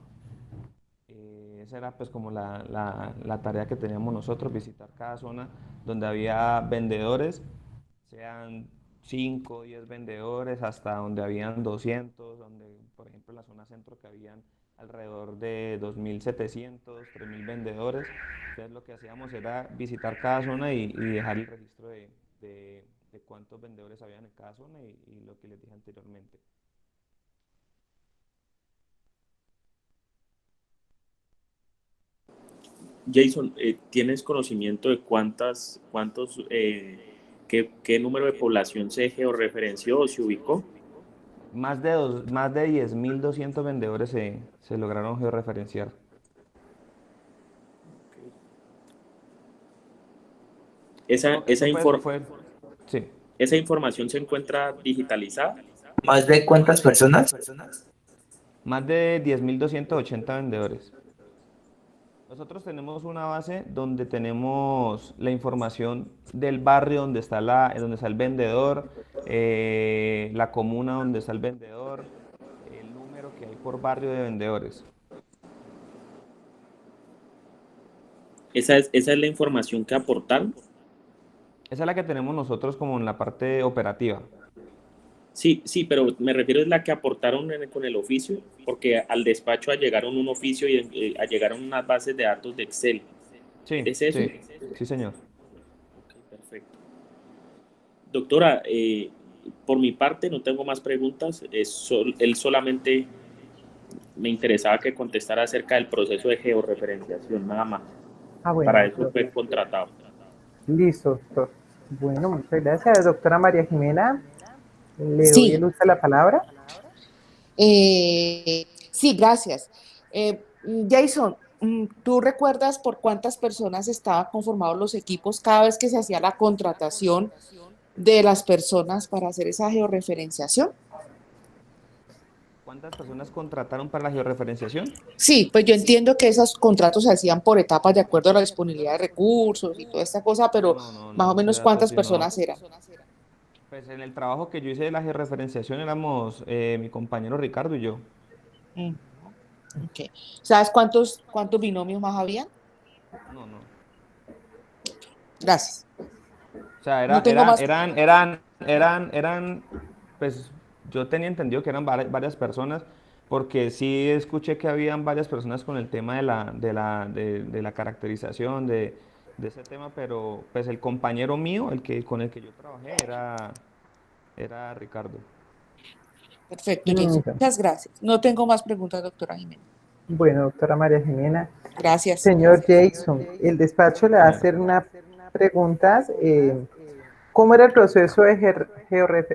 Esa era pues como la tarea que teníamos nosotros, visitar cada zona donde había vendedores, sean 5 o 10 vendedores, hasta donde habían 200, donde por ejemplo en la zona centro que habían alrededor de 2.700, 3.000 vendedores. Entonces lo que hacíamos era visitar cada zona y dejar el registro de cuántos vendedores habían en cada zona y lo que les dije anteriormente. Jason, ¿tienes conocimiento de qué número de población se georreferenció o se ubicó? Más de 10.200 vendedores se lograron georreferenciar. Sí. ¿Esa información se encuentra digitalizada? ¿Más de cuántas personas? Más de 10.280 vendedores. Nosotros tenemos una base donde tenemos la información del barrio donde está el vendedor, la comuna donde está el vendedor, el número que hay por barrio de vendedores. Esa es la información que aportaron. Esa es la que tenemos nosotros como en la parte operativa. Sí, sí, pero me refiero a la que aportaron con el oficio, porque al despacho allegaron un oficio y allegaron unas bases de datos de Excel. Sí, ¿Es eso? sí, sí, señor. Ok, perfecto. Doctora, por mi parte no tengo más preguntas. Él solamente me interesaba que contestara acerca del proceso de georreferenciación, nada más. Bueno, Para eso doctor. fue contratado. Listo, doctor. Bueno, muchas gracias, doctora María Jimena. Le doy el Sí, uso de la palabra. sí, gracias. Jason, ¿tú recuerdas por cuántas personas estaban conformados los equipos cada vez que se hacía la contratación de las personas para hacer esa georreferenciación? ¿Cuántas personas contrataron para la georreferenciación? Sí, pues yo entiendo que esos contratos se hacían por etapas de acuerdo a la disponibilidad de recursos y toda esta cosa, pero más o Ese menos dato cuántas sí no. personas eran. Pues en el trabajo que yo hice de la georreferenciación éramos mi compañero Ricardo y yo. Mm, ok. ¿Sabes cuántos binomios más habían? No. Gracias. O sea, No tengo más. pues yo tenía entendido que eran varias personas, porque sí escuché que habían varias personas con el tema de la caracterización, de ese tema, pero pues el compañero mío, con el que yo trabajé, era Ricardo. Perfecto, Jason. Muchas gracias. No tengo más preguntas, doctora Jiménez. Bueno, doctora María Jimena. Gracias. Señor Jason, el despacho le va a Señor. hacer unas preguntas. ¿Cómo era el proceso de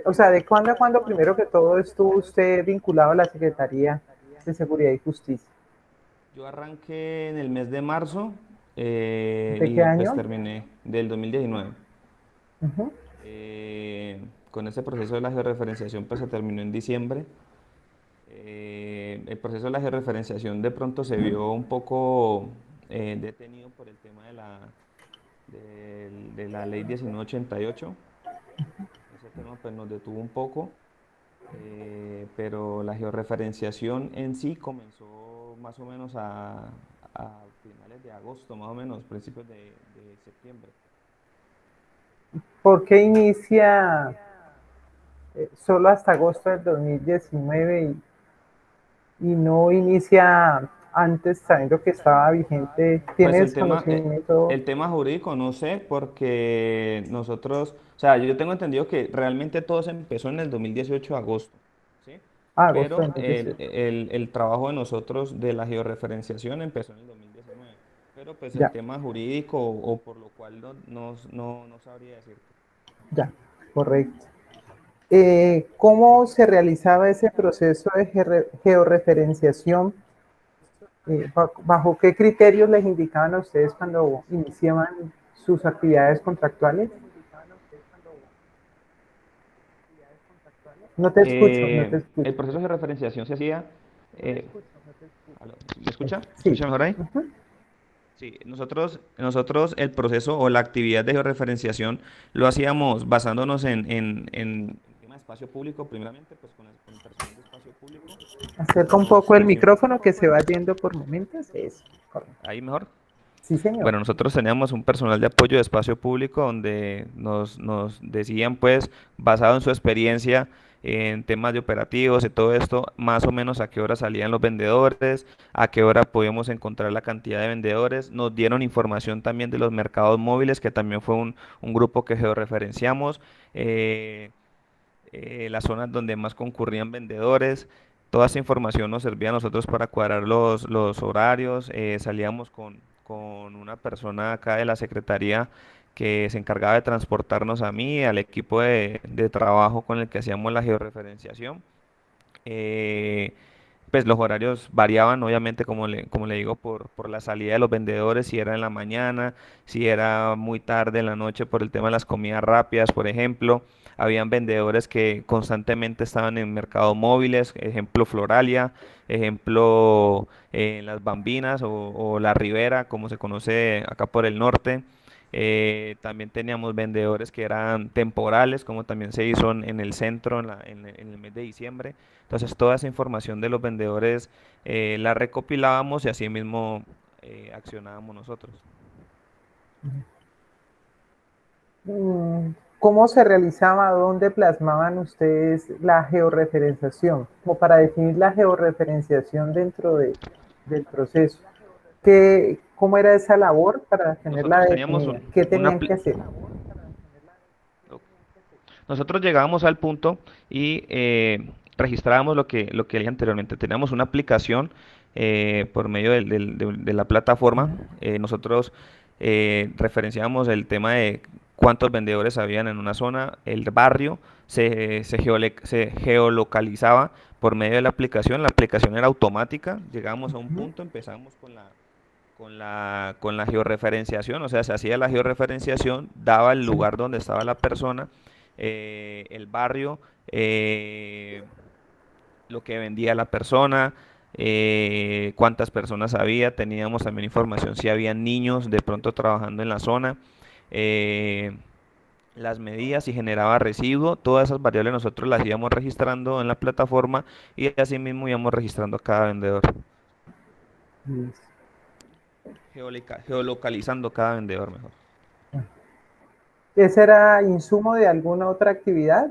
o sea, de cuándo a cuándo, primero que todo, estuvo usted vinculado a la Secretaría de Seguridad y Justicia? Yo arranqué en el mes de marzo ¿De qué y pues año? terminé del 2019. Ujú. Con ese proceso de la georreferenciación pues se terminó en diciembre. El proceso de la georreferenciación de pronto se vio un poco detenido por el tema de la ley 1988. Ese tema pues nos detuvo un poco, pero la georreferenciación en sí comenzó más o menos a finales de agosto, más o menos, principios de septiembre. ¿Por qué inicia solo hasta agosto del 2019 y no inicia antes, sabiendo que estaba vigente? Pues ¿Tienes conocimiento? el tema jurídico no sé, porque nosotros, o sea, yo tengo entendido que realmente todo se empezó en el 2018 de agosto, ¿sí? Agosto del Pero 2018. el trabajo de nosotros de la georreferenciación empezó en el 2019. Pero pues el Ya, tema jurídico o por lo cual no sabría decirte. ya, correcto. ¿Cómo se realizaba ese proceso de georreferenciación? ¿Bajo qué criterios les indicaban a ustedes cuando iniciaban sus actividades contractuales? No te escucho, no te El escucho. proceso de georreferenciación se hacía... eh, ¿aló? ¿Me escucha? ¿Me Sí. escucha mejor ahí? Ujú. Sí, nosotros el proceso o la actividad de georreferenciación lo hacíamos basándonos en tema de espacio público, primeramente, pues con el personal de espacio público. Acerca un poco el micrófono que se va yendo por momentos. Eso, correcto. ¿Ahí mejor? Sí, señor. Bueno, nosotros teníamos un personal de apoyo de espacio público donde nos decían, pues, basado en su experiencia en temas de operativos y todo esto, más o menos a qué hora salían los vendedores, a qué hora podíamos encontrar la cantidad de vendedores. Nos dieron información también de los mercados móviles, que también fue un grupo que georreferenciamos, las zonas donde más concurrían vendedores. Toda esa información nos servía a nosotros para cuadrar los horarios. Salíamos con una persona acá de la secretaría que se encargaba de transportarnos a mí, al equipo de trabajo con el que hacíamos la georreferenciación. Eh, pues los horarios variaban, obviamente, como le digo, por la salida de los vendedores, si era en la mañana, si era muy tarde en la noche por el tema de las comidas rápidas, por ejemplo. Habían vendedores que constantemente estaban en mercados móviles, ejemplo Floralia, ejemplo Las Bambinas o La Ribera, como se conoce acá por el norte. También teníamos vendedores que eran temporales, como también se hizo en el centro en el mes de diciembre. Entonces toda esa información de los vendedores la recopilábamos y así mismo accionábamos nosotros. ¿Cómo se realizaba, dónde plasmaban ustedes la georreferenciación? Como para definir la georreferenciación del proceso. ¿Cómo era esa labor para tenerla Nosotros teníamos definida? ¿Qué tenían que hacer? Nosotros llegábamos al punto y registrábamos lo que leí anteriormente. Teníamos una aplicación por medio de la plataforma. Nosotros referenciábamos el tema de cuántos vendedores habían en una zona, el barrio, se geolocalizaba por medio de la aplicación. La aplicación era automática. Llegábamos a un punto, empezamos con la georreferenciación, o sea, se hacía la georreferenciación, daba el lugar donde estaba la persona, el barrio, lo que vendía la persona, cuántas personas había, teníamos también información si había niños de pronto trabajando en la zona, eh, las medidas, si generaba residuo, todas esas variables nosotros las íbamos registrando en la plataforma y así mismo íbamos registrando a cada vendedor, geolocalizando cada vendedor mejor. ¿Ese era insumo de alguna otra actividad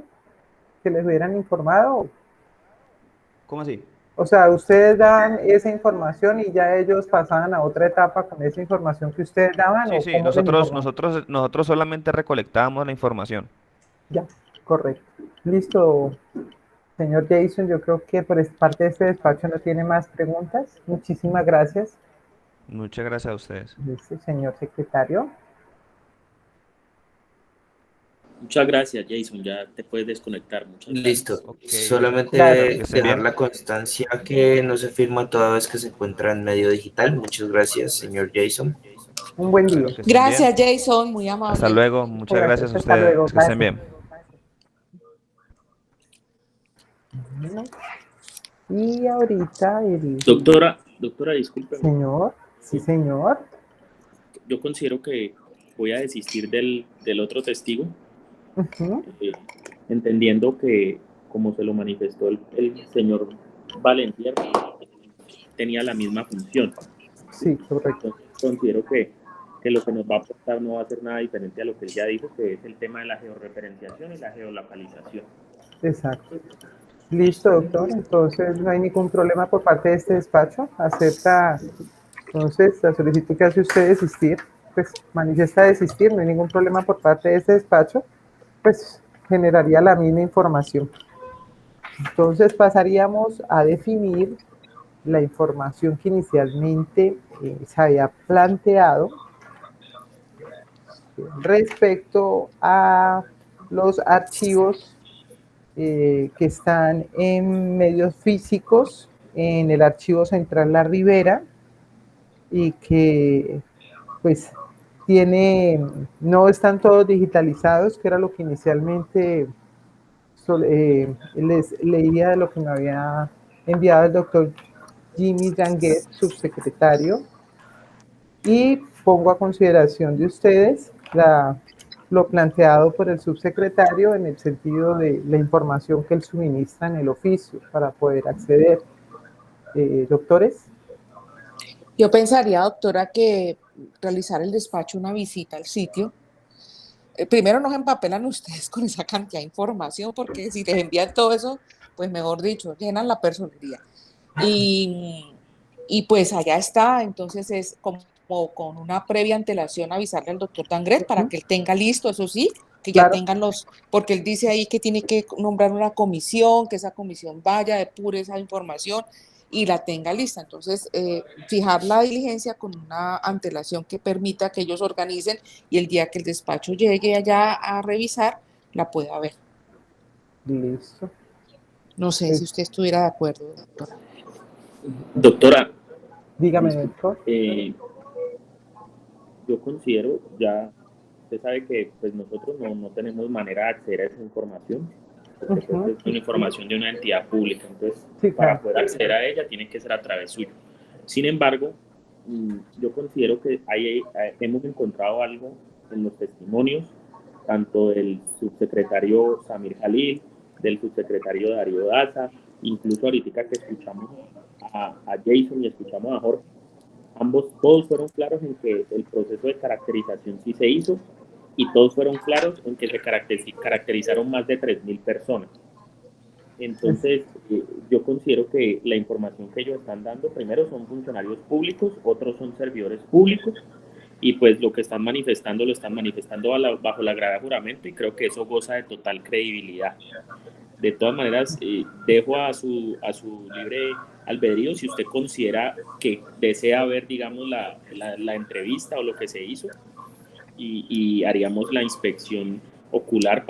que les hubieran informado? ¿Cómo así? O sea, ustedes daban esa información y ya ellos pasaban a otra etapa con esa información que ustedes daban, Sí, ¿o sí, cómo les informaban? nosotros solamente recolectábamos la información. Ya, correcto. Listo, señor Jason. Yo creo que por parte de este despacho no tiene más preguntas. Muchísimas gracias. Muchas gracias a ustedes. Listo, señor secretario. Muchas gracias, Jason. Ya te puedes desconectar. Muchas gracias. Listo. Ok, Solamente Claro. que estén dejar bien. la constancia que no se firma toda vez que se encuentra en medio digital. Muchas gracias, señor Jason. Un buen día. Bueno, que estén bien. Gracias, Jason, muy Hasta amable. luego. Muchas gracias a Hasta luego. ustedes. Que estén Gracias. bien. Y ahorita el Doctora, discúlpeme. señor, sí, señor. Yo considero que voy a desistir del otro testigo, Ujú. entendiendo que, como se lo manifestó el señor Valentier, tenía la misma función. Sí, correcto. Entonces, considero que lo que nos va a aportar no va a ser nada diferente a lo que él ya dijo, que es el tema de la georreferenciación y la geolocalización. Exacto. Listo, doctor. Entonces no hay ningún problema por parte de este despacho. Acepta entonces la solicitud que hace usted desistir. Pues manifiesta desistir, no hay ningún problema por parte de este despacho. Pues generaría la misma información. Entonces pasaríamos a definir la información que inicialmente se había planteado respecto a los archivos que están en medios físicos, en el archivo central La Ribera, y que pues no están todos digitalizados, que era lo que inicialmente les leía de lo que me había enviado el doctor Jimmy Ranguet, subsecretario, y pongo a consideración de ustedes lo planteado por el subsecretario en el sentido de la información que él suministra en el oficio para poder acceder. Doctores. Yo pensaría, doctora, que realizar el despacho una visita al sitio. Primero nos empapelan ustedes con esa cantidad de información, porque si les envían todo eso, pues mejor dicho, llenan la personería. Y pues allá está, entonces es como con una previa antelación avisarle al doctor Dangret para que él tenga listo, eso sí, que ya Claro. tengan porque él dice ahí que tiene que nombrar una comisión, que esa comisión vaya, depure esa información y la tenga lista. Entonces, fijar la diligencia con una antelación que permita que ellos organicen y el día que el despacho llegue allá a revisar, la pueda ver. Listo. No sé si usted estuviera de acuerdo, doctora. Doctora, dígame, doctor. Yo considero, ya usted sabe que pues nosotros no tenemos manera de acceder a esa información, porque pues, es una información de una entidad pública, entonces Sí, para claro. poder acceder a ella tiene que ser a través suyo. Sin embargo, yo considero que hemos encontrado algo en los testimonios, tanto del subsecretario Samir Jalil, del subsecretario Darío Daza, incluso ahorita que escuchamos a Jason y escuchamos a Jorge, todos fueron claros en que el proceso de caracterización sí se hizo y todos fueron claros en que se caracterizaron más de 3.000 personas. Entonces, yo considero que la información que ellos están dando, primero son funcionarios públicos, otros son servidores públicos, y pues lo que están manifestando lo están manifestando bajo la grada de juramento, y creo que eso goza de total credibilidad. De todas maneras, dejo a su libre albedrío si usted considera que desea ver, digamos, la entrevista o lo que se hizo, y haríamos la inspección ocular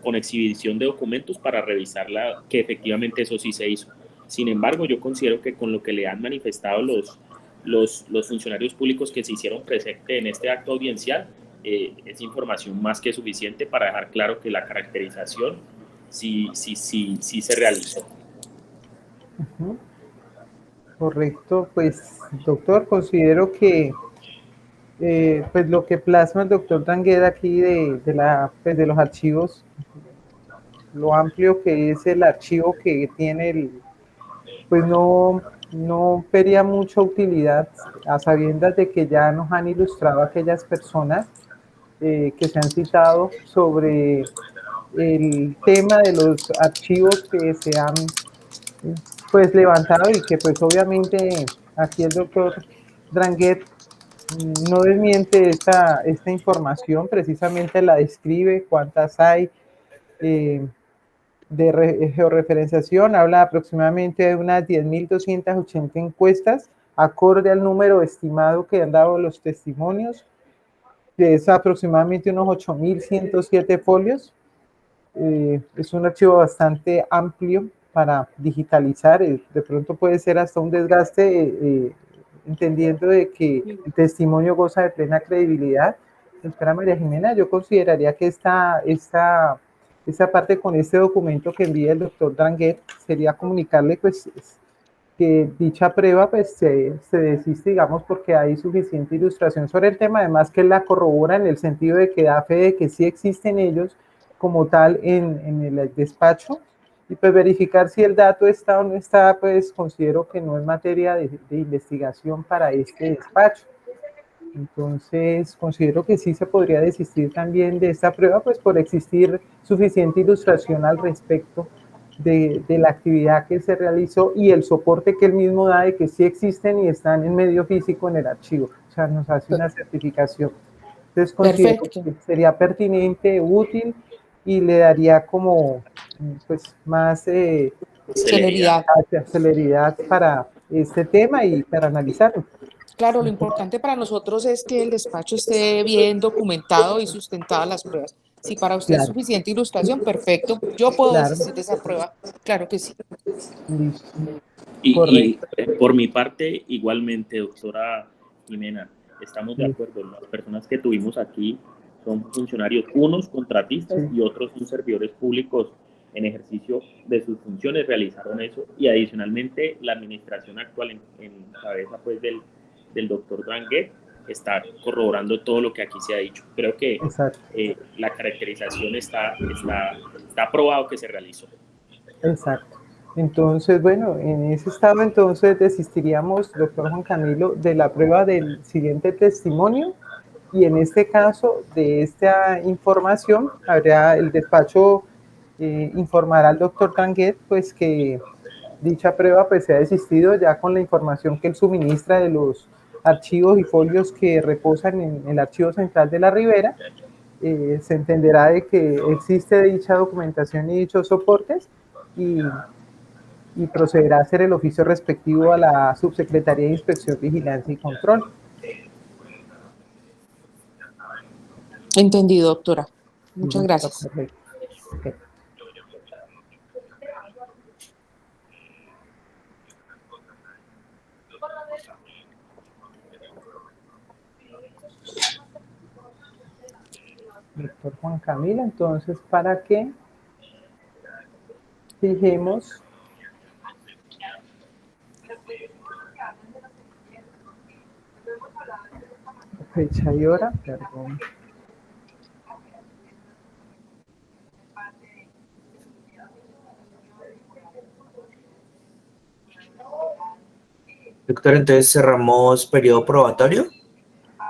con exhibición de documentos para revisarla, que efectivamente eso sí se hizo. Sin embargo, yo considero que con lo que le han manifestado los funcionarios públicos que se hicieron presente en este acto audiencial, es información más que suficiente para dejar claro que la caracterización sí se realizó. Correcto, pues doctor, considero que pues lo que plasma el doctor Dangueda aquí de los archivos, lo amplio que es el archivo que tiene, pues no vería mucha utilidad a sabiendas de que ya nos han ilustrado aquellas personas que se han citado sobre el tema de los archivos que se han pues levantado y que pues obviamente aquí el doctor Dranguet no desmiente esta información, precisamente la describe, cuántas hay de georreferenciación, habla aproximadamente de unas 10.280 encuestas, acorde al número estimado que han dado los testimonios, que es aproximadamente unos 8.107 folios. Es un archivo bastante amplio para digitalizar, de pronto puede ser hasta un desgaste, entendiendo de que el testimonio goza de plena credibilidad. Doctora María Jimena, yo consideraría que esta parte con este documento que envía el doctor Dranguet sería comunicarle pues que dicha prueba pues se desiste, digamos, porque hay suficiente ilustración sobre el tema, además que la corrobora en el sentido de que da fe de que sí existen ellos como tal en el despacho, y pues verificar si el dato está o no está, pues considero que no es materia de investigación para este despacho. Entonces, considero que sí se podría desistir también de esta prueba, pues por existir suficiente ilustración al respecto de la actividad que se realizó y el soporte que él mismo da de que sí existen y están en medio físico en el archivo. O sea, nos hace una certificación. Entonces, considero que sería pertinente, útil y le daría como pues más celeridad para este tema y para analizarlo. Claro, lo importante para nosotros es que el despacho esté bien documentado y sustentadas las pruebas. Si para usted es suficiente ilustración, perfecto. Yo puedo desistir de esa prueba. Claro que sí. Y por mi parte, igualmente, doctora Jimena, estamos de acuerdo. Las personas que tuvimos aquí son funcionarios, unos contratistas y otros son servidores públicos en ejercicio de sus funciones, realizaron eso, y adicionalmente la administración actual en cabeza pues del doctor Dranguet está corroborando todo lo que aquí se ha dicho. Creo que la caracterización está aprobado que se realizó. Exacto. Entonces, bueno, en ese estado entonces desistiríamos, doctor Juan Camilo, de la prueba del siguiente testimonio, y en este caso de esta información habrá el despacho informará al doctor Dranguet pues que dicha prueba pues se ha desistido ya con la información que él suministra de los archivos y folios que reposan en el archivo central de la Ribera. Se entenderá de que existe dicha documentación y dichos soportes, y procederá a hacer el oficio respectivo a la Subsecretaría de Inspección, Vigilancia y Control. Entendido, doctora. Muchas gracias. Okay. Doctor Juan Camilo, entonces, para que fijemos fecha y hora, perdón. Doctor, entonces cerramos periodo probatorio.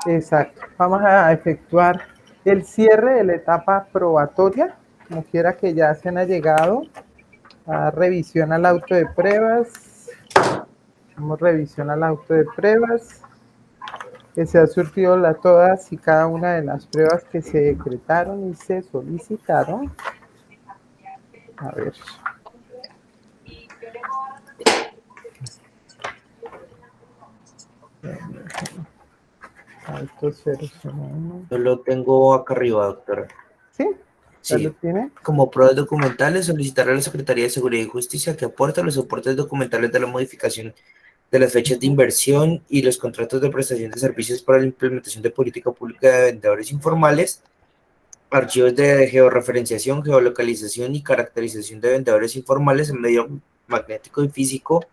Exacto. Vamos a efectuar el cierre de la etapa probatoria, como quiera que ya se han llegado a revisión al auto de pruebas. Hacemos revisión al auto de pruebas, que se ha surtido todas y cada una de las pruebas que se decretaron y se solicitaron. A ver. Auto 001. Yo lo tengo acá arriba, doctora. ¿Sí? ¿Ya Sí. lo tiene? Como pruebas documentales, solicitar a la Secretaría de Seguridad y Justicia que aporte los soportes documentales de la modificación de las fechas de inversión y los contratos de prestación de servicios para la implementación de política pública de vendedores informales, archivos de georreferenciación, geolocalización y caracterización de vendedores informales en medio magnético y físico.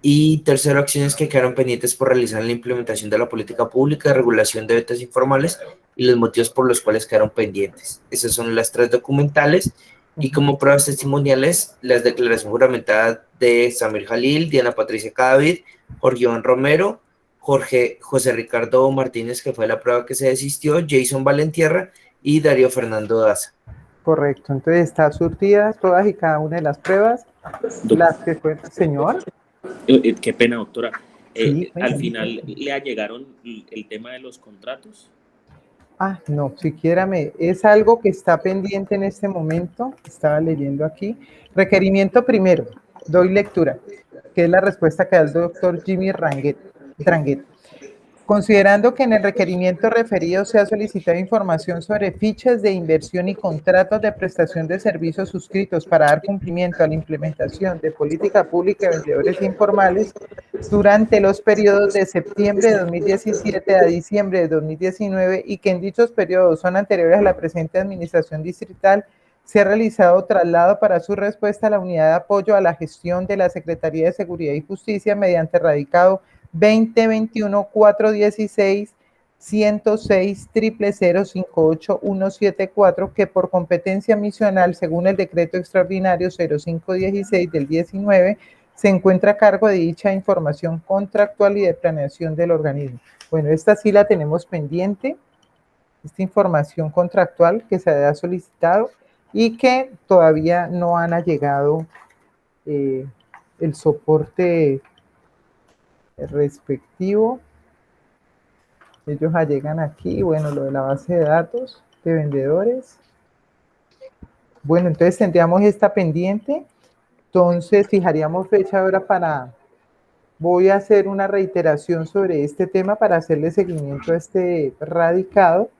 Y tercero, acciones que quedaron pendientes por realizar en la implementación de la política pública de regulación de ventas informales y los motivos por los cuales quedaron pendientes. Esas son las 3 documentales. Y como pruebas testimoniales, las declaraciones juramentadas de Samir Jalil, Diana Patricia Cadavid, Jorge Iván Romero, José Ricardo Martínez, que fue la prueba que se desistió, Jason Valentierra y Darío Fernando Daza. Correcto. Entonces está surtidas todas y cada una de las pruebas. Las que fue, señor. Qué pena, doctora. Sí, Al final le allegaron el tema de los contratos. No, siquiera es algo que está pendiente en este momento. Estaba leyendo aquí. Requerimiento primero, doy lectura, que es la respuesta que da el doctor Jimmy Drangheta. Considerando que en el requerimiento referido se ha solicitado información sobre fichas de inversión y contratos de prestación de servicios suscritos para dar cumplimiento a la implementación de política pública de vendedores informales durante los periodos de septiembre de 2017 a diciembre de 2019 y que en dichos periodos son anteriores a la presente administración distrital, se ha realizado traslado para su respuesta a la unidad de apoyo a la gestión de la Secretaría de Seguridad y Justicia mediante radicado 2021-416-106-0058174, que por competencia misional, según el decreto extraordinario 0516 del 19, se encuentra a cargo de dicha información contractual y de planeación del organismo. Bueno, esta sí la tenemos pendiente, esta información contractual que se ha solicitado y que todavía no han llegado el soporte respectivo. Ellos llegan aquí, bueno, lo de la base de datos de vendedores. Bueno, entonces tendríamos esta pendiente. Entonces fijaríamos fecha ahora voy a hacer una reiteración sobre este tema para hacerle seguimiento a este radicado.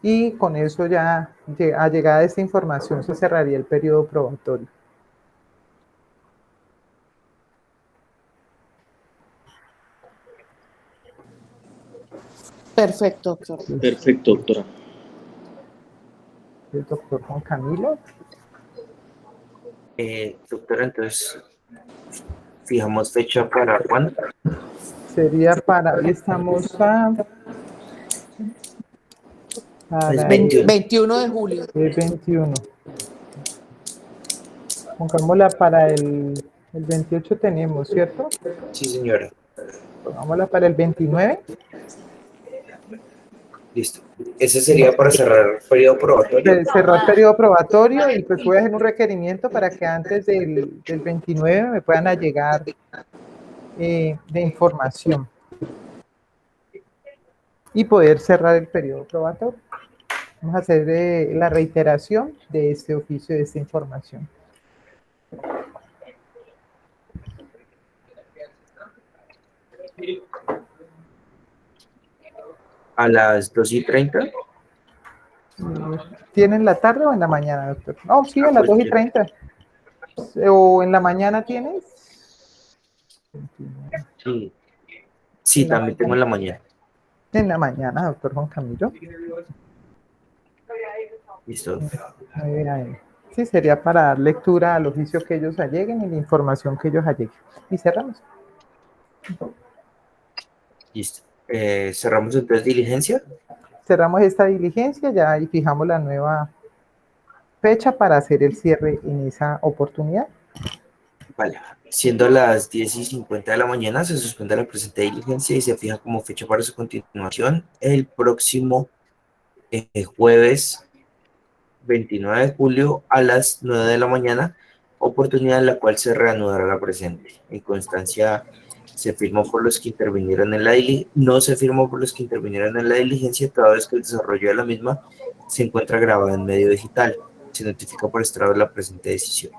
Y con eso ya, a llegada de esta información, se cerraría el periodo probatorio. Perfecto, doctor. Perfecto, doctora. El doctor Juan Camilo. Doctora, entonces, fijamos fecha para cuándo. Sería hoy estamos Es el 21 de julio. 21. Pongámosla para el 28 tenemos, ¿cierto? Sí, señora. Pongámosla para el 29. Listo. Ese sería para cerrar el periodo probatorio. Cerrar el periodo probatorio y pues voy a hacer un requerimiento para que antes del 29 me puedan allegar de información y poder cerrar el periodo probatorio. Vamos a hacer la reiteración de este oficio, de esta información. A las 2:30. ¿Tienen la tarde o en la mañana, doctor? No, sí, a las 2:30. ¿O en la mañana tienes? Sí, sí, también tengo en la mañana. En la mañana, doctor Juan Camilo. Listo. Sí, sería para dar lectura al oficio que ellos alleguen y la información que ellos alleguen. Y cerramos. Listo. Cerramos entonces diligencia. Cerramos esta diligencia ya y fijamos la nueva fecha para hacer el cierre en esa oportunidad. Vale, siendo las 10:50 de la mañana, se suspende la presente diligencia y se fija como fecha para su continuación el próximo jueves 29 de julio a las 9 de la mañana, oportunidad en la cual se reanudará la presente. En constancia, se firmó por los que intervinieron en la diligencia, no se firmó por los que intervinieron en la diligencia, toda vez que el desarrollo de la misma se encuentra grabado en medio digital. Se notifica por estrado la presente decisión.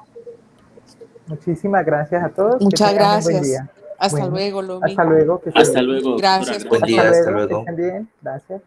Muchísimas gracias a todos. Muchas que tengan un buen gracias. día. Hasta Bueno, luego, Lomi. hasta luego. Que Hasta estén bien. luego, doctora. Gracias por Buen Hasta día, hasta luego. Que luego. estén bien. Gracias.